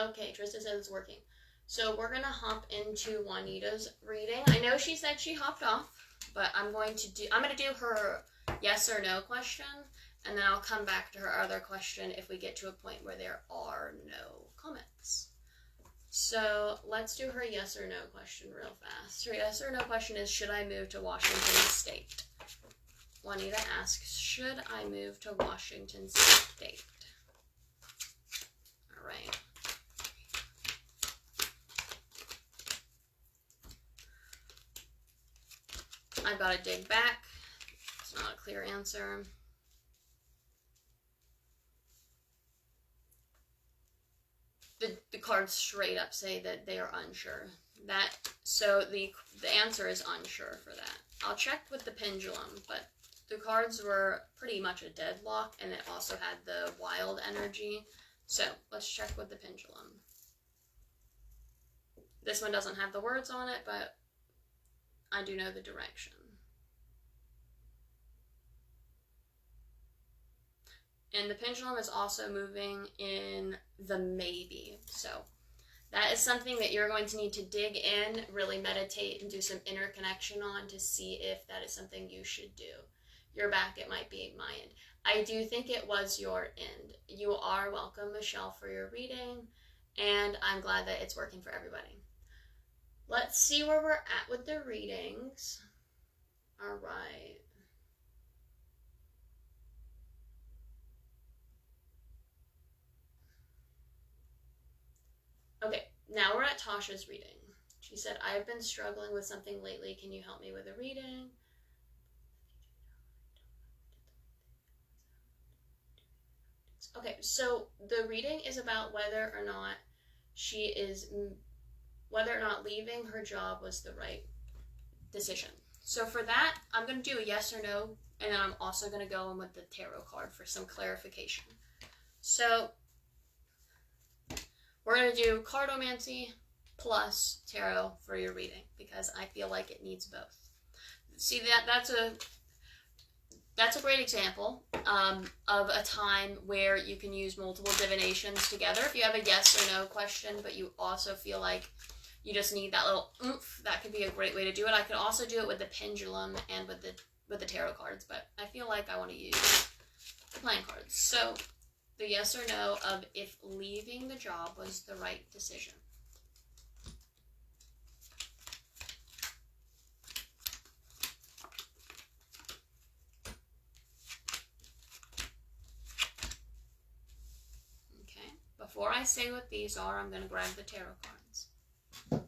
Okay, Trista says it's working. So we're going to hop into Juanita's reading. I know she said she hopped off, but I'm going to do her yes or no question, and then I'll come back to her other question if we get to a point where there are no comments. So let's do her yes or no question real fast. Her yes or no question is, should I move to Washington State? Juanita asks, should I move to Washington State? All right. I've got to dig back. It's not a clear answer. cards straight up say that they are unsure. So the answer is unsure for that. I'll check with the pendulum, but the cards were pretty much a deadlock, and it also had the wild energy. So let's check with the pendulum. This one doesn't have the words on it, but I do know the direction. And the pendulum is also moving in the maybe. So that is something that you're going to need to dig in, really meditate, and do some inner connection on to see if that is something you should do. Your back, it might be my end. I do think it was your end. You are welcome, Michelle, for your reading, and I'm glad that it's working for everybody. Let's see where we're at with the readings. All right. Okay, now we're at Tasha's reading. She said, I've been struggling with something lately. Can you help me with a reading? Okay, so the reading is about whether or not leaving her job was the right decision. So for that, I'm going to do a yes or no, and then I'm also going to go in with the tarot card for some clarification. So we're going to do cardomancy plus tarot for your reading, because I feel like it needs both. See, that's a great example of a time where you can use multiple divinations together. If you have a yes or no question, but you also feel like you just need that little oomph, that could be a great way to do it. I could also do it with the pendulum and with the tarot cards, but I feel like I want to use the playing cards. So the yes or no of if leaving the job was the right decision. Okay, before I say what these are, I'm going to grab the tarot cards. Okay.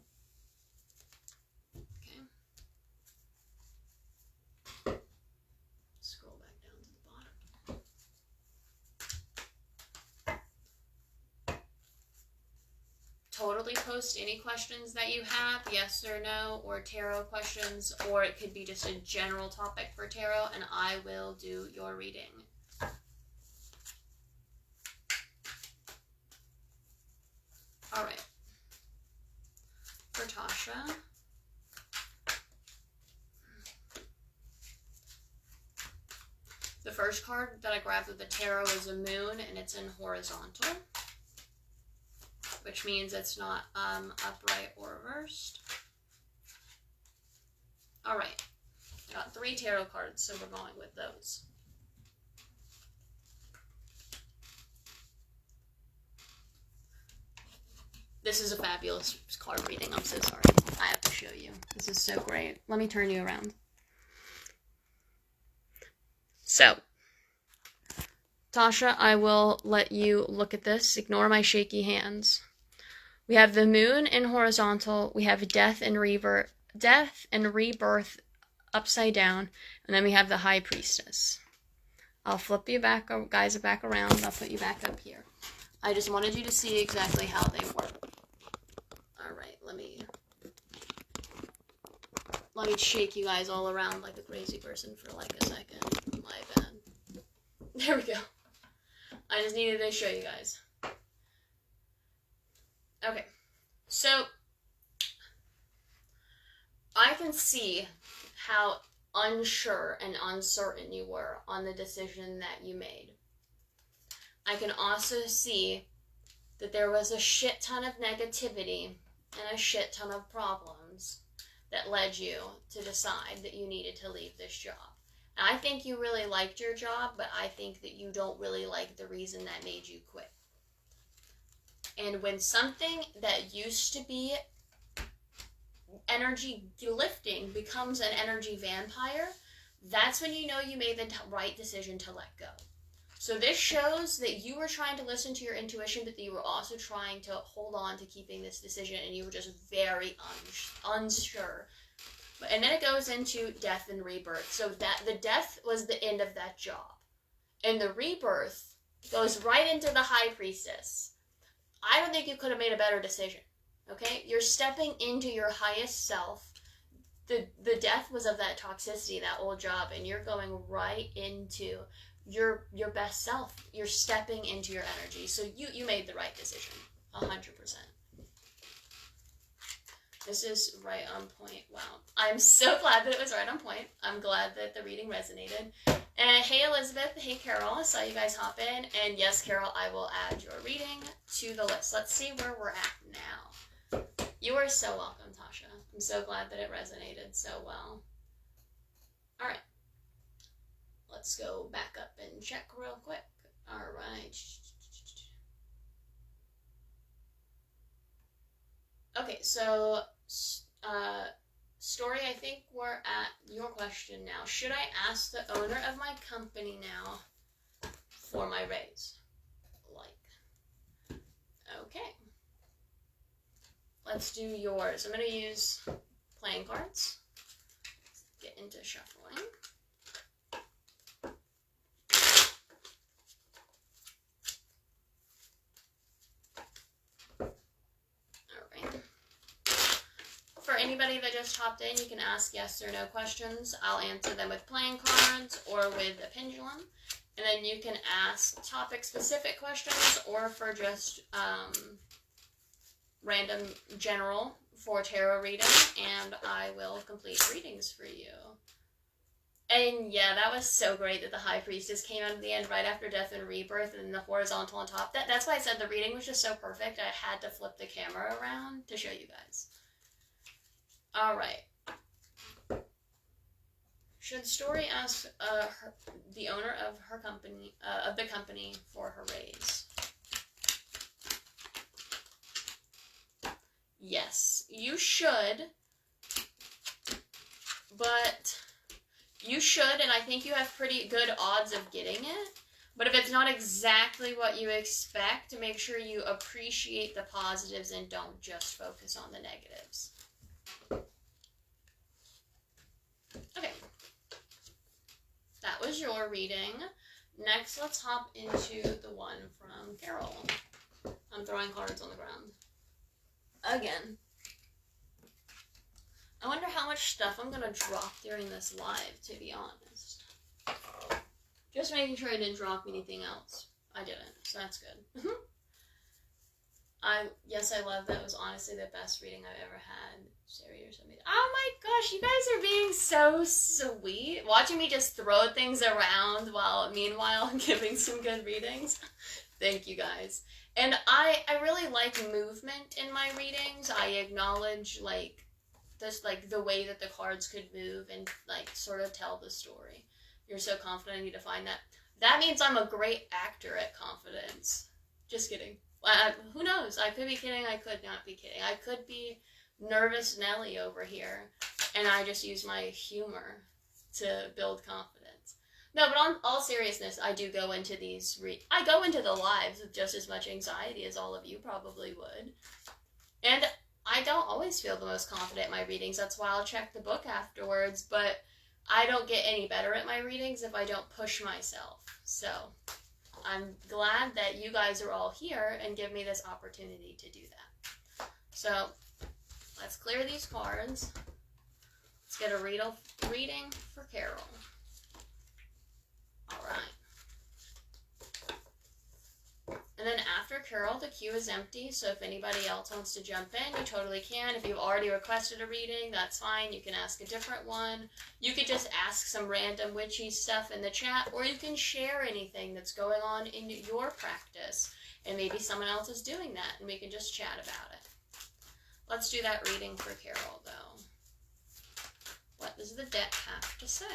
Scroll back down to the bottom. Totally post any questions that you have, yes or no, or tarot questions, or it could be just a general topic for tarot, and I will do your reading. All right. For Tasha, the first card that I grabbed with the tarot is a moon, and it's in horizontal, which means it's not upright or reversed. All right, got 3 tarot cards, so we're going with those. This is a fabulous card reading. I'm so sorry. I have to show you. This is so great. Let me turn you around. So, Tasha, I will let you look at this. Ignore my shaky hands. We have the moon in horizontal. We have death and rebirth upside down. And then we have the high priestess. I'll flip you back, guys, back around. I'll put you back up here. I just wanted you to see exactly how they work. All right, let me shake you guys all around like a crazy person for like a second. My bad. There we go. I just needed to show you guys. Okay, so I can see how unsure and uncertain you were on the decision that you made. I can also see that there was a shit ton of negativity and a shit ton of problems that led you to decide that you needed to leave this job. And I think you really liked your job, but I think that you don't really like the reason that made you quit. And when something that used to be energy lifting becomes an energy vampire, that's when you know you made the right decision to let go. So this shows that you were trying to listen to your intuition, but that you were also trying to hold on to keeping this decision, and you were just very unsure. And then it goes into death and rebirth. So that the death was the end of that job. And the rebirth goes right into the high priestess. I don't think you could have made a better decision. Okay? You're stepping into your highest self. The death was of that toxicity, that old job, and you're going right into your best self. You're stepping into your energy. So you made the right decision. 100%. This is right on point. Wow. I'm so glad that it was right on point. I'm glad that the reading resonated. And hey, Elizabeth. Hey, Carol. I saw you guys hop in. And yes, Carol, I will add your reading to the list. Let's see where we're at now. You are so welcome, Tasha. I'm so glad that it resonated so well. All right. Let's go back up and check real quick. All right. Okay, so story, I think we're at your question now. Should I ask the owner of my company now for my raise? Like, okay. Let's do yours. I'm going to use playing cards. Get into shuffling. For anybody that just hopped in, you can ask yes or no questions. I'll answer them with playing cards or with a pendulum. And then you can ask topic-specific questions or for just random general for tarot reading. And I will complete readings for you. And yeah, that was so great that the High Priestess came out at the end right after Death and Rebirth and the horizontal on top. That's why I said the reading was just so perfect. I had to flip the camera around to show you guys. All right. Should Story ask the owner of her company, of the company, for her raise? Yes, you should. But you should, and I think you have pretty good odds of getting it. But if it's not exactly what you expect, make sure you appreciate the positives and don't just focus on the negatives. Okay, that was your reading. Next, let's hop into the one from Carol. I'm throwing cards on the ground. Again. I wonder how much stuff I'm going to drop during this live, to be honest. Just making sure I didn't drop anything else. I didn't, so that's good. Yes, I love that. It was honestly the best reading I've ever had. Sherry or something. Oh my gosh, you guys are being so sweet. Watching me just throw things around while meanwhile giving some good readings. Thank you guys. And I really like movement in my readings. I acknowledge this the way that the cards could move and sort of tell the story. You're so confident you define that. That means I'm a great actor at confidence. Just kidding. Who knows? I could be kidding. I could not be kidding. I could be nervous Nelly over here, and I just use my humor to build confidence. No, but on all seriousness, I do go into these. I go into the lives with just as much anxiety as all of you probably would, and I don't always feel the most confident in my readings. That's why I'll check the book afterwards. But I don't get any better at my readings if I don't push myself. So I'm glad that you guys are all here and give me this opportunity to do that. So let's clear these cards. Let's get a reading for Carol. All right. And then after Carol, the queue is empty, so if anybody else wants to jump in, you totally can. If you've already requested a reading, that's fine. You can ask a different one. You could just ask some random witchy stuff in the chat, or you can share anything that's going on in your practice, and maybe someone else is doing that, and we can just chat about it. Let's do that reading for Carol, though. What does the deck have to say?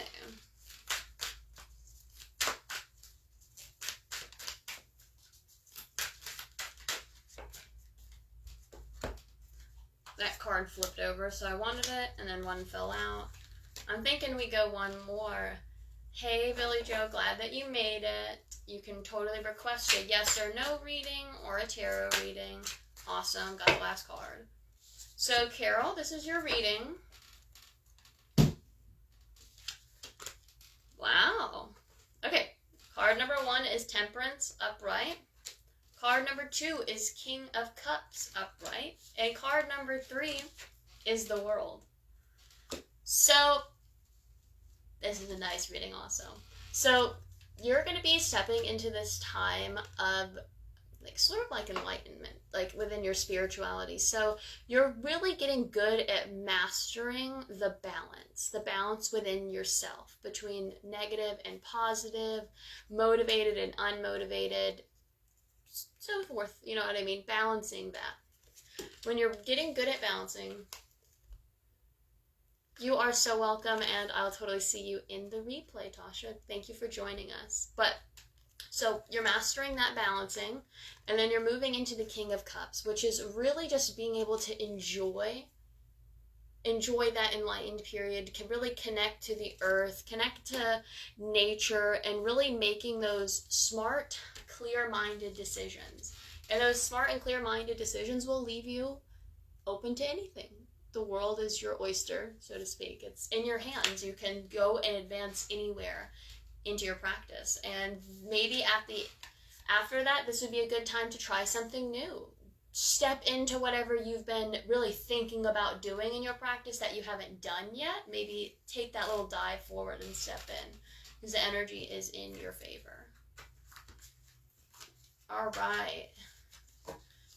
That card flipped over, so I wanted it, and then one fell out. I'm thinking we go one more. Hey, Billy Joe, glad that you made it. You can totally request a yes or no reading or a tarot reading. Awesome, got the last card. So, Carol, this is your reading. Wow. Okay, card number 1 is Temperance, upright. Card number 2 is King of Cups upright. And card number 3 is the World. So, this is a nice reading also. So, you're going to be stepping into this time of like sort of like enlightenment, like within your spirituality. So you're really getting good at mastering the balance within yourself between negative and positive, motivated and unmotivated, so forth. You know what I mean? Balancing that. When you're getting good at balancing, you are so welcome, and I'll totally see you in the replay, Tasha. Thank you for joining us. But so you're mastering that balancing, and then you're moving into the King of Cups, which is really just being able to enjoy that enlightened period, can really connect to the earth, connect to nature, and really making those smart, clear-minded decisions. And those smart and clear-minded decisions will leave you open to anything. The world is your oyster, so to speak. It's in your hands. You can go and advance anywhere into your practice, and maybe after that, this would be a good time to try something new. Step into whatever you've been really thinking about doing in your practice that you haven't done yet. Maybe take that little dive forward and step in, because the energy is in your favor. All right.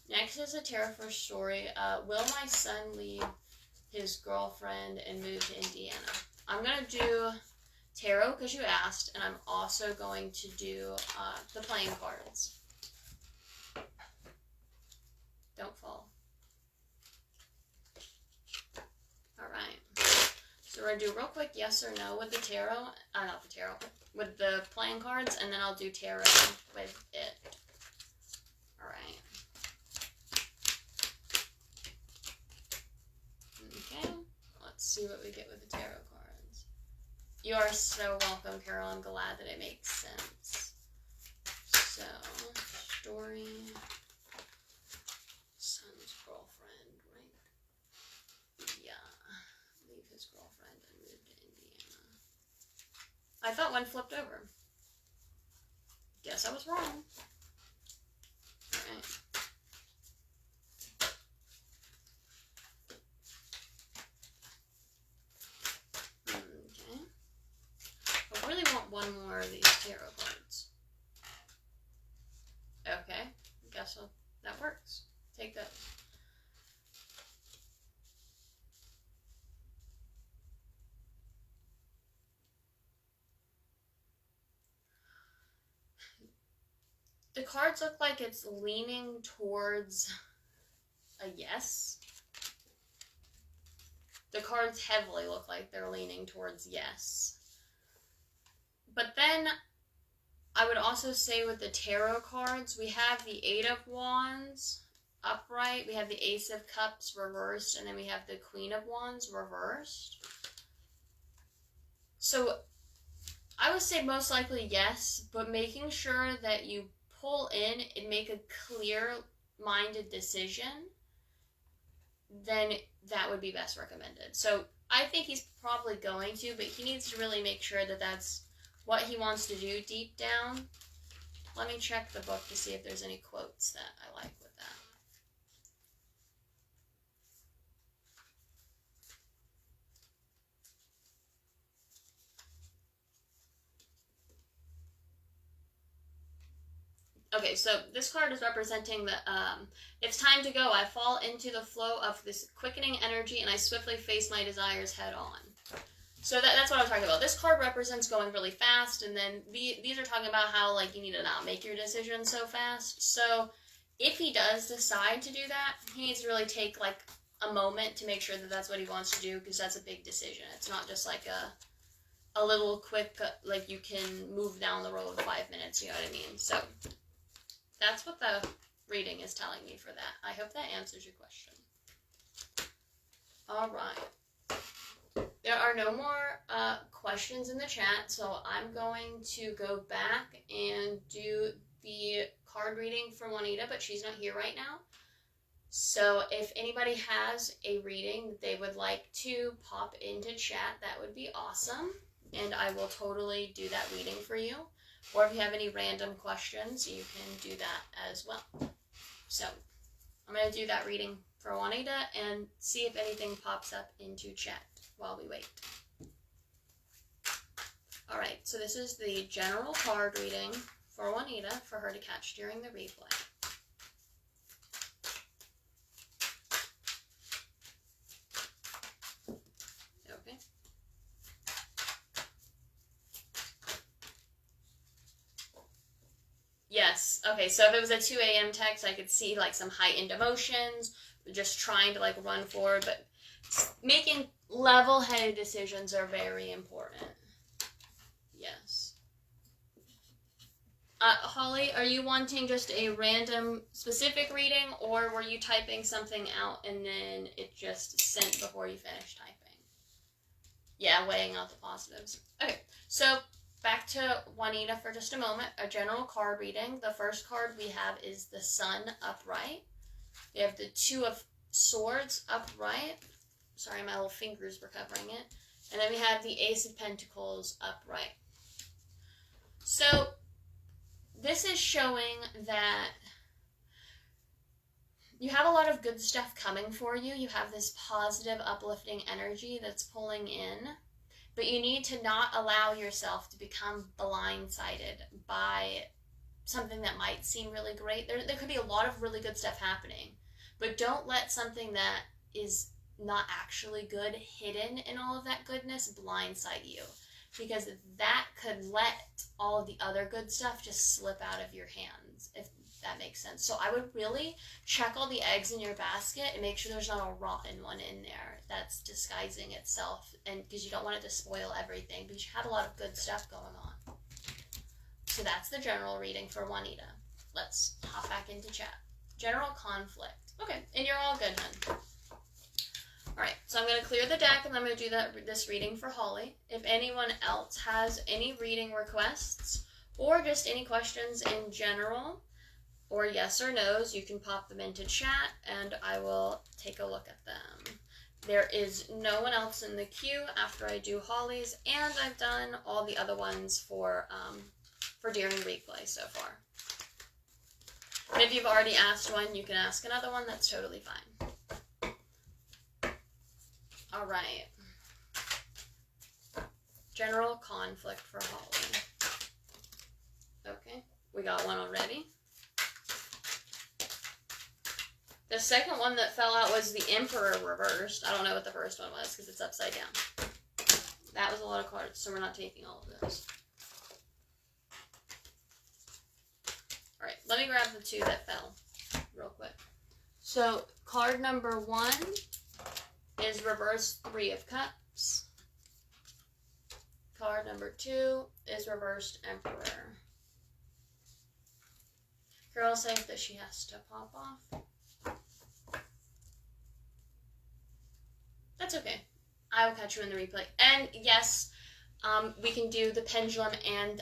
Next is a tarot first story. Will my son leave his girlfriend and move to Indiana? I'm going to do tarot because you asked, and I'm also going to do the playing cards. Don't fall. Alright. So we're going to do real quick yes or no with the tarot. Not the tarot. With the playing cards, and then I'll do tarot with it. Alright. Okay. Let's see what we get with the tarot cards. You are so welcome, Carol. I'm glad that it makes sense. So, story. Son's girlfriend, right? Yeah. Leave his girlfriend and move to Indiana. I thought one flipped over. Guess I was wrong. Alright. I really want one more of these tarot cards. Okay, guess that works. Take those. The cards look like it's leaning towards a yes. The cards heavily look like they're leaning towards yes. But then, I would also say with the tarot cards, we have the Eight of Wands upright, we have the Ace of Cups reversed, and then we have the Queen of Wands reversed. So, I would say most likely yes, but making sure that you pull in and make a clear-minded decision, then that would be best recommended. So, I think he's probably going to, but he needs to really make sure that that's what he wants to do deep down. Let me check the book to see if there's any quotes that I like with that. Okay, so this card is representing the, it's time to go. I fall into the flow of this quickening energy and I swiftly face my desires head on. So that's what I'm talking about. This card represents going really fast, and then these are talking about how, like, you need to not make your decision so fast. So if he does decide to do that, he needs to really take, like, a moment to make sure that that's what he wants to do, because that's a big decision. It's not just, like, a little quick, like, you can move down the road 5 minutes, you know what I mean? So that's what the reading is telling me for that. I hope that answers your question. All right. There are no more questions in the chat, so I'm going to go back and do the card reading for Juanita, but she's not here right now. So if anybody has a reading that they would like to pop into chat, that would be awesome, and I will totally do that reading for you. Or if you have any random questions, you can do that as well. So I'm going to do that reading for Juanita and see if anything pops up into chat while we wait. Alright, so this is the general card reading for Juanita for her to catch during the replay. Okay. Yes. Okay, so if it was a 2 a.m. text, I could see like some heightened emotions, just trying to like run forward, but making level-headed decisions are very important. Yes. Holly, are you wanting just a random specific reading, or were you typing something out and then it just sent before you finished typing? Yeah, weighing out the positives. Okay, so back to Juanita for just a moment. A general card reading. The first card we have is the Sun upright. We have the Two of Swords upright. Sorry, my little fingers were covering it. And then we have the Ace of Pentacles upright. So this is showing that you have a lot of good stuff coming for you. You have this positive, uplifting energy that's pulling in. But you need to not allow yourself to become blindsided by something that might seem really great. There could be a lot of really good stuff happening. But don't let something that is not actually good hidden in all of that goodness blindside you. Because that could let all of the other good stuff just slip out of your hands, if that makes sense. So I would really check all the eggs in your basket and make sure there's not a rotten one in there that's disguising itself, and because you don't want it to spoil everything, because you have a lot of good stuff going on. So that's the general reading for Juanita. Let's hop back into chat. General conflict. Okay, and you're all good, hun. Alright, so I'm going to clear the deck, and I'm going to do this reading for Holly. If anyone else has any reading requests, or just any questions in general, or yes or no's, you can pop them into chat, and I will take a look at them. There is no one else in the queue after I do Holly's, and I've done all the other ones for during replay so far. And if you've already asked one, you can ask another one. That's totally fine. All right. General conflict for Holly. Okay, we got one already. The second one that fell out was the Emperor reversed. I don't know what the first one was because it's upside down. That was a lot of cards, so we're not taking all of those. Alright, let me grab the two that fell real quick. So, card number 1 is reverse 3 of Cups. Card number 2 is reversed Emperor. Girl says that she has to pop off. That's okay. I will catch you in the replay. And yes, we can do the pendulum and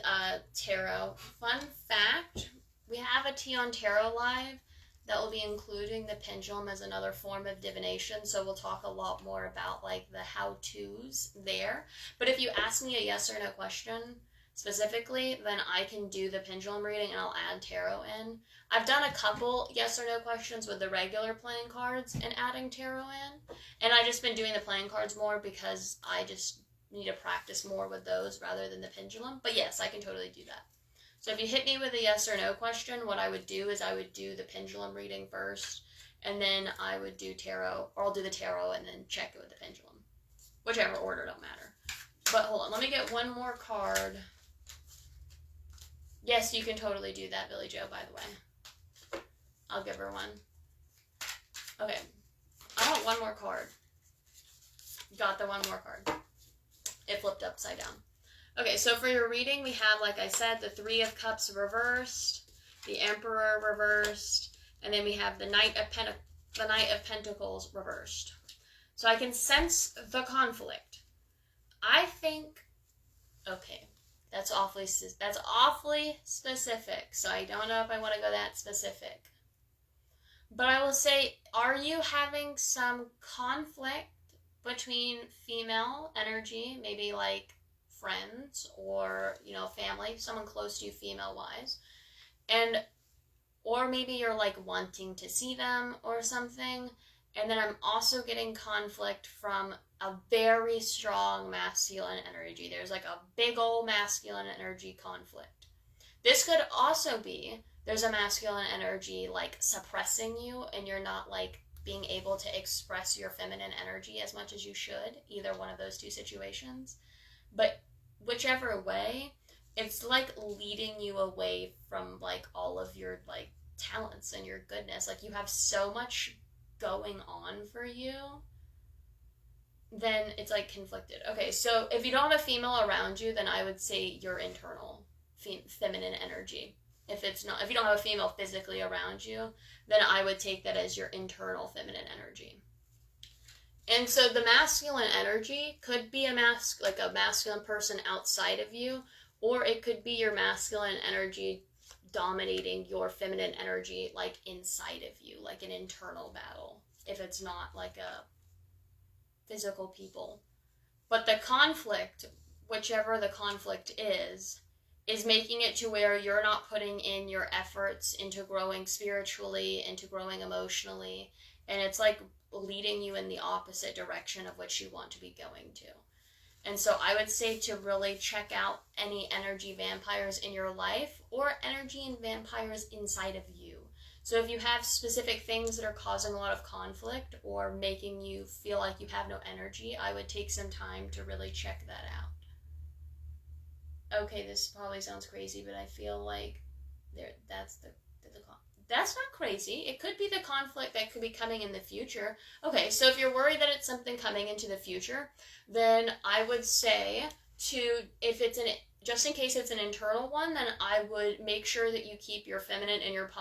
tarot. Fun fact, we have a Tea on Tarot live that will be including the pendulum as another form of divination, so we'll talk a lot more about like the how-tos there. But if you ask me a yes or no question specifically, then I can do the pendulum reading and I'll add tarot in. I've done a couple yes or no questions with the regular playing cards and adding tarot in, and I've just been doing the playing cards more because I just need to practice more with those rather than the pendulum. But yes, I can totally do that. So if you hit me with a yes or no question, what I would do is I would do the pendulum reading first, and then I would do tarot, or I'll do the tarot and then check it with the pendulum. Whichever order, don't matter. But hold on, let me get one more card. Yes, you can totally do that, Billy Joe, by the way. I'll give her one. Okay. I want one more card. Got the one more card. It flipped upside down. Okay, so for your reading, we have, like I said, the 3 of Cups reversed, the Emperor reversed, and then we have the Knight of Pentacles reversed. So I can sense the conflict. I think, okay, that's awfully specific, so I don't know if I want to go that specific. But I will say, are you having some conflict between female energy, maybe like friends or, you know, family, someone close to you female-wise. And, or maybe you're like wanting to see them or something. And then I'm also getting conflict from a very strong masculine energy. There's like a big old masculine energy conflict. This could also be there's a masculine energy like suppressing you and you're not like being able to express your feminine energy as much as you should, either one of those two situations. But whichever way, it's like leading you away from like all of your like talents and your goodness. Like you have so much going on for you, then it's like conflicted. Okay, so if you don't have a female around you, then I would say your internal feminine energy. If you don't have a female physically around you, then I would take that as your internal feminine energy. And so the masculine energy could be a masculine person outside of you, or it could be your masculine energy dominating your feminine energy like inside of you, like an internal battle, if it's not like a physical people. But the conflict, whichever the conflict is making it to where you're not putting in your efforts into growing spiritually, into growing emotionally, and it's like leading you in the opposite direction of which you want to be going to. And so I would say to really check out any energy vampires in your life or energy and vampires inside of you. So if you have specific things that are causing a lot of conflict or making you feel like you have no energy, I would take some time to really check that out. Okay, this probably sounds crazy, but I feel like that's not crazy. It could be the conflict that could be coming in the future. Okay, so if you're worried that it's something coming into the future, then I would say just in case it's an internal one, then I would make sure that you keep your feminine and your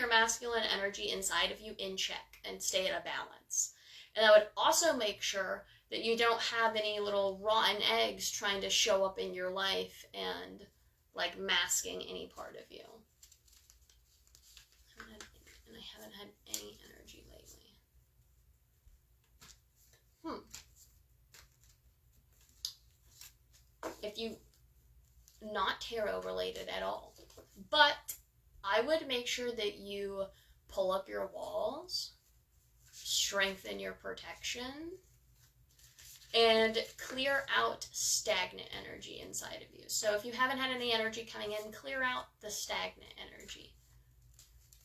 masculine energy inside of you in check and stay at a balance. And I would also make sure that you don't have any little rotten eggs trying to show up in your life and like masking any part of you. And I haven't had any energy lately. If you, not tarot related at all, but I would make sure that you pull up your walls, strengthen your protection, and clear out stagnant energy inside of you. So if you haven't had any energy coming in, clear out the stagnant energy.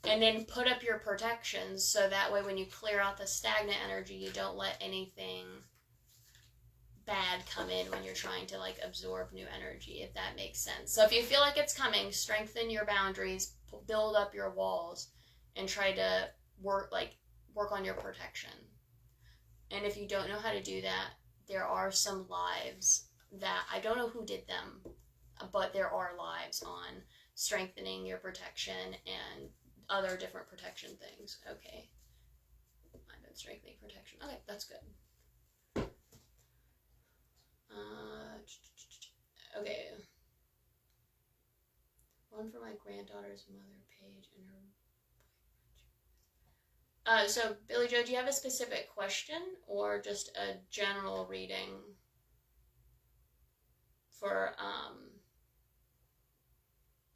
And then put up your protections so that way when you clear out the stagnant energy, you don't let anything bad come in when you're trying to like absorb new energy, if that makes sense. So if you feel like it's coming, strengthen your boundaries, build up your walls, and try to work on your protection. And if you don't know how to do that, there are some lives that I don't know who did them, but there are lives on strengthening your protection and other different protection things. Okay. I've been strengthening protection. Okay, that's good. Okay. One for my granddaughter's mother, Paige, and her. So, Billy Joe, do you have a specific question or just a general reading for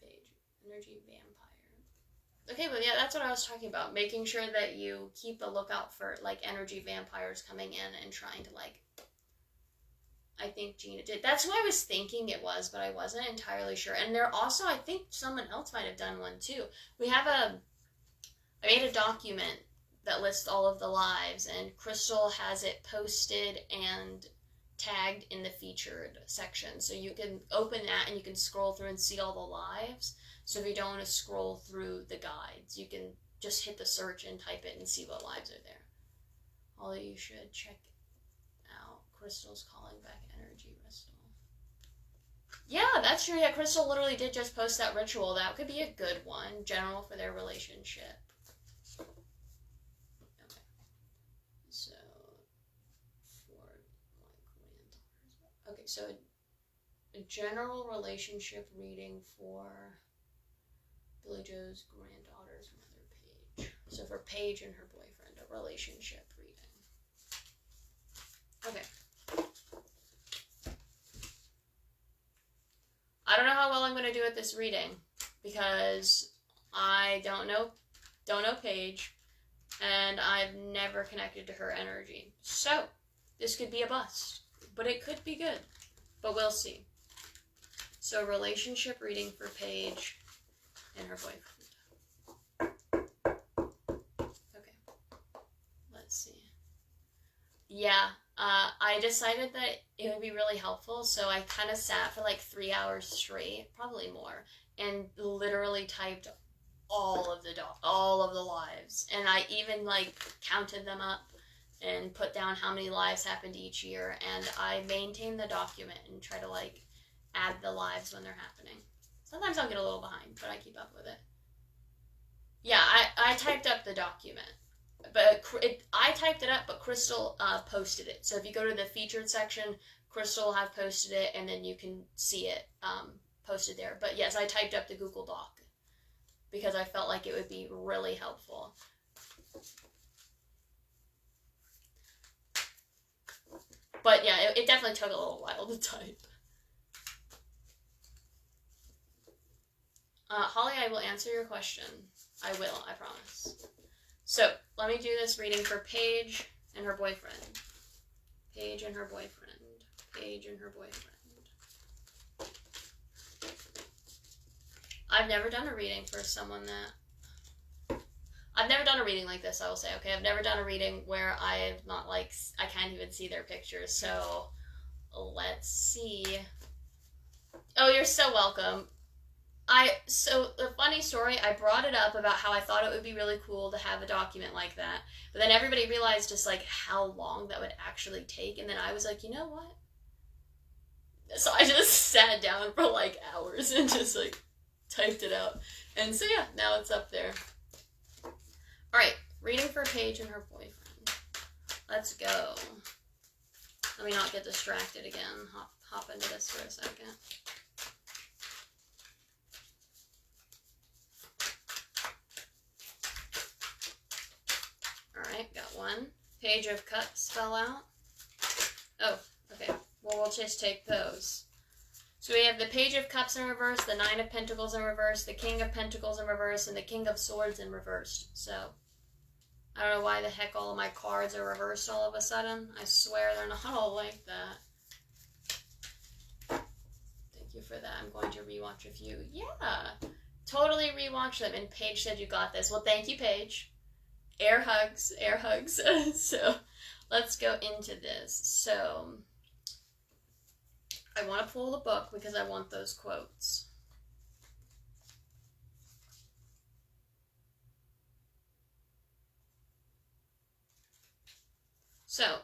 Paige, energy vampire? Okay, well, yeah, that's what I was talking about. Making sure that you keep a lookout for like energy vampires coming in and trying to like. I think Gina did. That's who I was thinking it was, but I wasn't entirely sure. And there also, I think someone else might have done one too. I made a document that lists all of the lives, and Crystal has it posted and tagged in the featured section. So you can open that and you can scroll through and see all the lives. So if you don't want to scroll through the guides, you can just hit the search and type it and see what lives are there. Although you should check out Crystal's calling back energy ritual. Yeah, that's true. Yeah, Crystal literally did just post that ritual. That could be a good one, general for their relationship. Okay. So, for my granddaughter's. Okay, so a general relationship reading for Billy Joe's granddaughter's mother, Paige. So for Paige and her boyfriend, a relationship reading. Okay. with this reading because I don't know Paige, and I've never connected to her energy. So this could be a bust, but it could be good. But we'll see. So relationship reading for Paige and her boyfriend. Okay. Let's see. Yeah, I decided that it would be really helpful, so I kind of sat for like 3 hours straight, probably more, and literally typed all of the lives, and I even like counted them up and put down how many lives happened each year, and I maintain the document and try to like add the lives when they're happening. Sometimes I'll get a little behind, but I keep up with it. Yeah, I typed up the document. But I typed it up, but Crystal posted it. So if you go to the featured section, Crystal will have posted it, and then you can see it posted there. But yes, I typed up the Google Doc because I felt like it would be really helpful. But yeah, it definitely took a little while to type. Holly, I will answer your question. I will, I promise. So, let me do this reading for Paige and her boyfriend. Paige and her boyfriend. Paige and her boyfriend. I've never done a reading for someone that... I've never done a reading like this, I will say, okay? I've never done a reading where I've not, like... I can't even see their pictures, so... Let's see... Oh, you're so welcome. So the funny story, I brought it up about how I thought it would be really cool to have a document like that, but then everybody realized just like how long that would actually take, and then I was like, you know what? So I just sat down for like hours and just like typed it out, and so yeah, now it's up there. Alright, reading for Paige and her boyfriend. Let's go. Let me not get distracted again. Hop into this for a second. Alright, got one. Page of Cups fell out. Oh, okay. Well, we'll just take those. So we have the Page of Cups in reverse, the Nine of Pentacles in reverse, the King of Pentacles in reverse, and the King of Swords in reverse. So, I don't know why the heck all of my cards are reversed all of a sudden. I swear they're not all like that. Thank you for that. I'm going to rewatch a few. Yeah, totally rewatch them. And Paige said you got this. Well, thank you, Paige. Air hugs, air hugs. So, let's go into this. So, I want to pull the book because I want those quotes. So,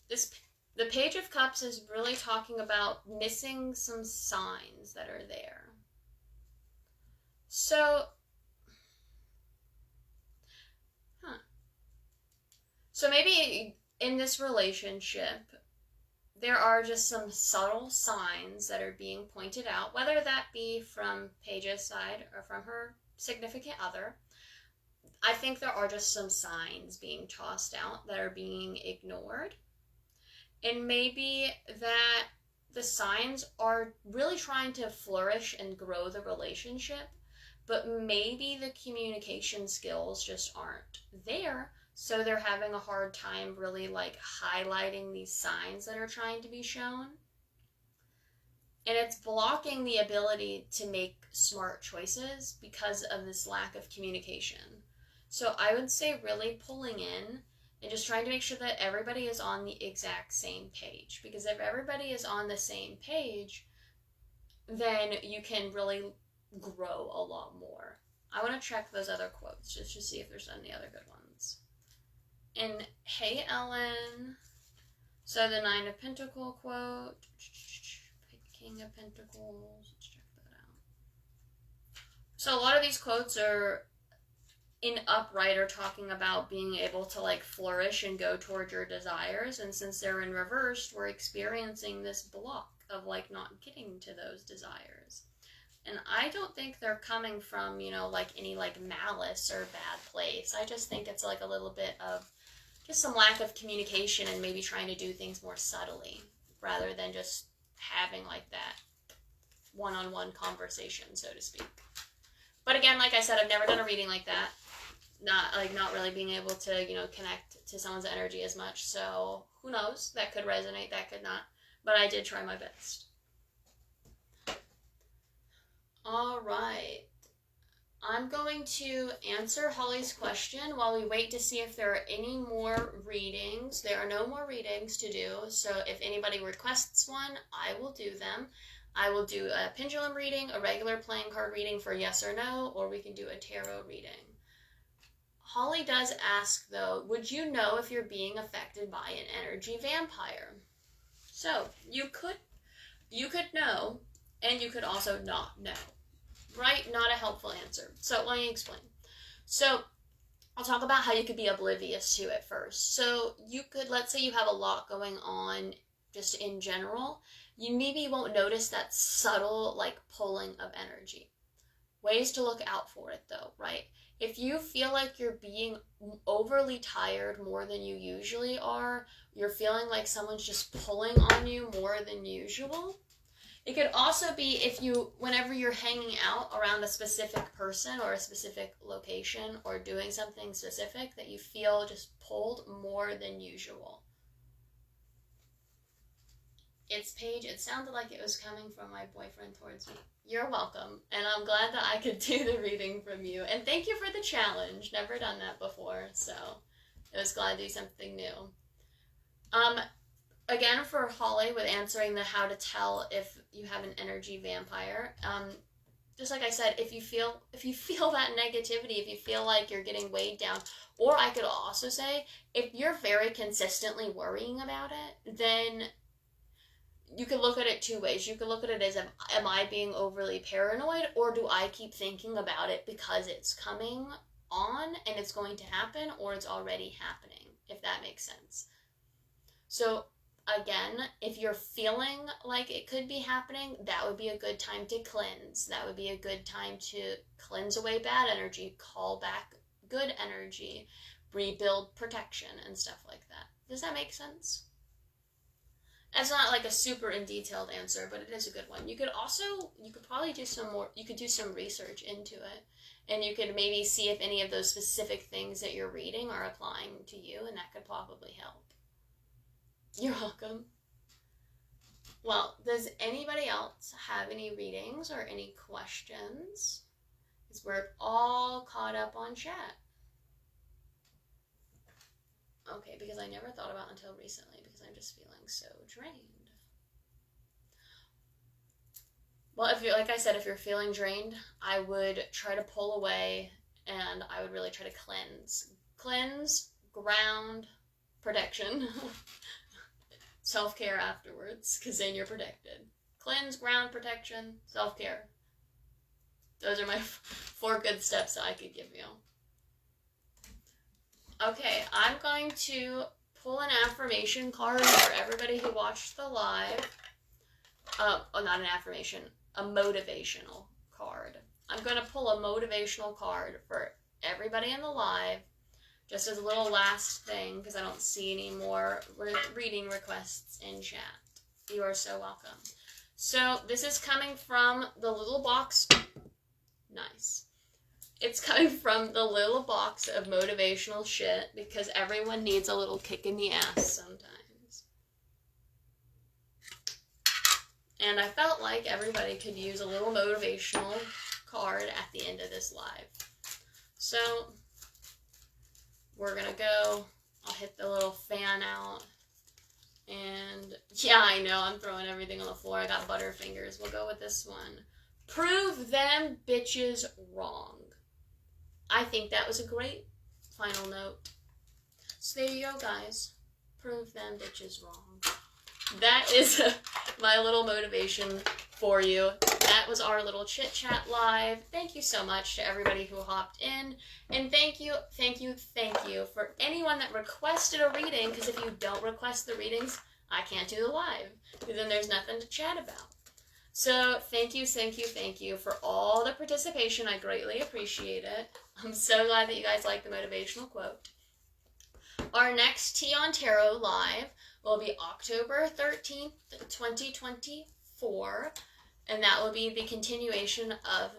the Page of Cups is really talking about missing some signs that are there. So, So maybe in this relationship, there are just some subtle signs that are being pointed out, whether that be from Paige's side or from her significant other. I think there are just some signs being tossed out that are being ignored. And maybe that the signs are really trying to flourish and grow the relationship, but maybe the communication skills just aren't there. So they're having a hard time really like highlighting these signs that are trying to be shown. And it's blocking the ability to make smart choices because of this lack of communication. So I would say really pulling in and just trying to make sure that everybody is on the exact same page. Because if everybody is on the same page, then you can really grow a lot more. I want to check those other quotes just to see if there's any other good ones. And hey, Ellen. So the Nine of Pentacles quote. King of Pentacles. Let's check that out. So a lot of these quotes are in upright are talking about being able to like flourish and go toward your desires. And since they're in reverse, we're experiencing this block of like not getting to those desires. And I don't think they're coming from, you know, like any like malice or bad place. I just think it's like a little bit of just some lack of communication and maybe trying to do things more subtly rather than just having like that one-on-one conversation, so to speak. But again, like I said, I've never done a reading like that. Not really being able to, connect to someone's energy as much. So who knows? That could resonate, that could not. But I did try my best. All right. I'm going to answer Holly's question while we wait to see if there are any more readings. There are no more readings to do, so if anybody requests one, I will do them. I will do a pendulum reading, a regular playing card reading for yes or no, or we can do a tarot reading. Holly does ask, though, would you know if you're being affected by an energy vampire? So, you could know, and you could also not know. Right? Not a helpful answer. So, let me explain. So, I'll talk about how you could be oblivious to it first. So, you could, let's say you have a lot going on just in general, you maybe won't notice that subtle, pulling of energy. Ways to look out for it, though, right? If you feel like you're being overly tired more than you usually are, you're feeling like someone's just pulling on you more than usual. It could also be whenever you're hanging out around a specific person or a specific location or doing something specific, that you feel just pulled more than usual. It's Paige. It sounded like it was coming from my boyfriend towards me. You're welcome, and I'm glad that I could do the reading from you. And thank you for the challenge. Never done that before, so I was glad to do something new. Again, for Holly, with answering the how to tell if you have an energy vampire, just like I said, if you feel that negativity, if you feel like you're getting weighed down, or I could also say, if you're very consistently worrying about it, then you can look at it two ways. You can look at it as, am I being overly paranoid, or do I keep thinking about it because it's coming on and it's going to happen, or it's already happening, if that makes sense. So, again, if you're feeling like it could be happening, that would be a good time to cleanse. That would be a good time to cleanse away bad energy, call back good energy, rebuild protection, and stuff like that. Does that make sense? That's not like a super in detailed answer, but it is a good one. You could probably do some research into it, and you could maybe see if any of those specific things that you're reading are applying to you, and that could probably help. You're welcome. Well, does anybody else have any readings or any questions? Because we're all caught up on chat. Okay, because I never thought about until recently, because I'm just feeling so drained. Well, if you're feeling drained, I would try to pull away, and I would really try to cleanse. Cleanse, ground, protection. Self-care afterwards, because then you're protected. Cleanse, ground, protection, self-care. Those are my 4 good steps that I could give you. Okay, I'm going to pull an affirmation card for everybody who watched the live. Not an affirmation, a motivational card. I'm going to pull a motivational card for everybody in the live, just as a little last thing, because I don't see any more reading requests in chat. You are so welcome. So this is coming from the little box. Nice. It's coming from the little box of motivational shit, because everyone needs a little kick in the ass sometimes. And I felt like everybody could use a little motivational card at the end of this live. So, we're gonna go. I'll hit the little fan out. And, yeah, I know, I'm throwing everything on the floor. I got butterfingers. We'll go with this one. Prove them bitches wrong. I think that was a great final note. So there you go, guys. Prove them bitches wrong. That is my little motivation for you. That was our little chit chat live. Thank you so much to everybody who hopped in. And thank you for anyone that requested a reading, because if you don't request the readings, I can't do the live, because then there's nothing to chat about. So thank you for all the participation. I greatly appreciate it. I'm so glad that you guys like the motivational quote. Our next Tea on Tarot live will be October 13th, 2024. And that will be the continuation of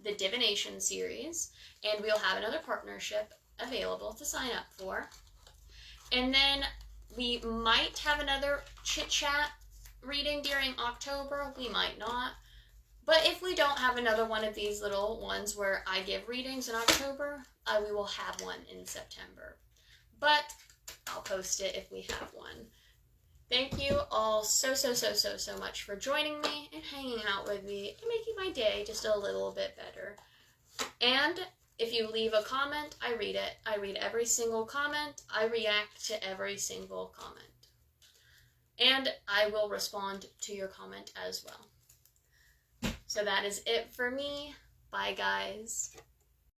the divination series. And we'll have another partnership available to sign up for. And then we might have another chit-chat reading during October. We might not. But if we don't have another one of these little ones where I give readings in October, we will have one in September. But I'll post it if we have one. Thank you all so much for joining me and hanging out with me and making my day just a little bit better. And if you leave a comment, I read it. I read every single comment. I react to every single comment. And I will respond to your comment as well. So that is it for me. Bye, guys.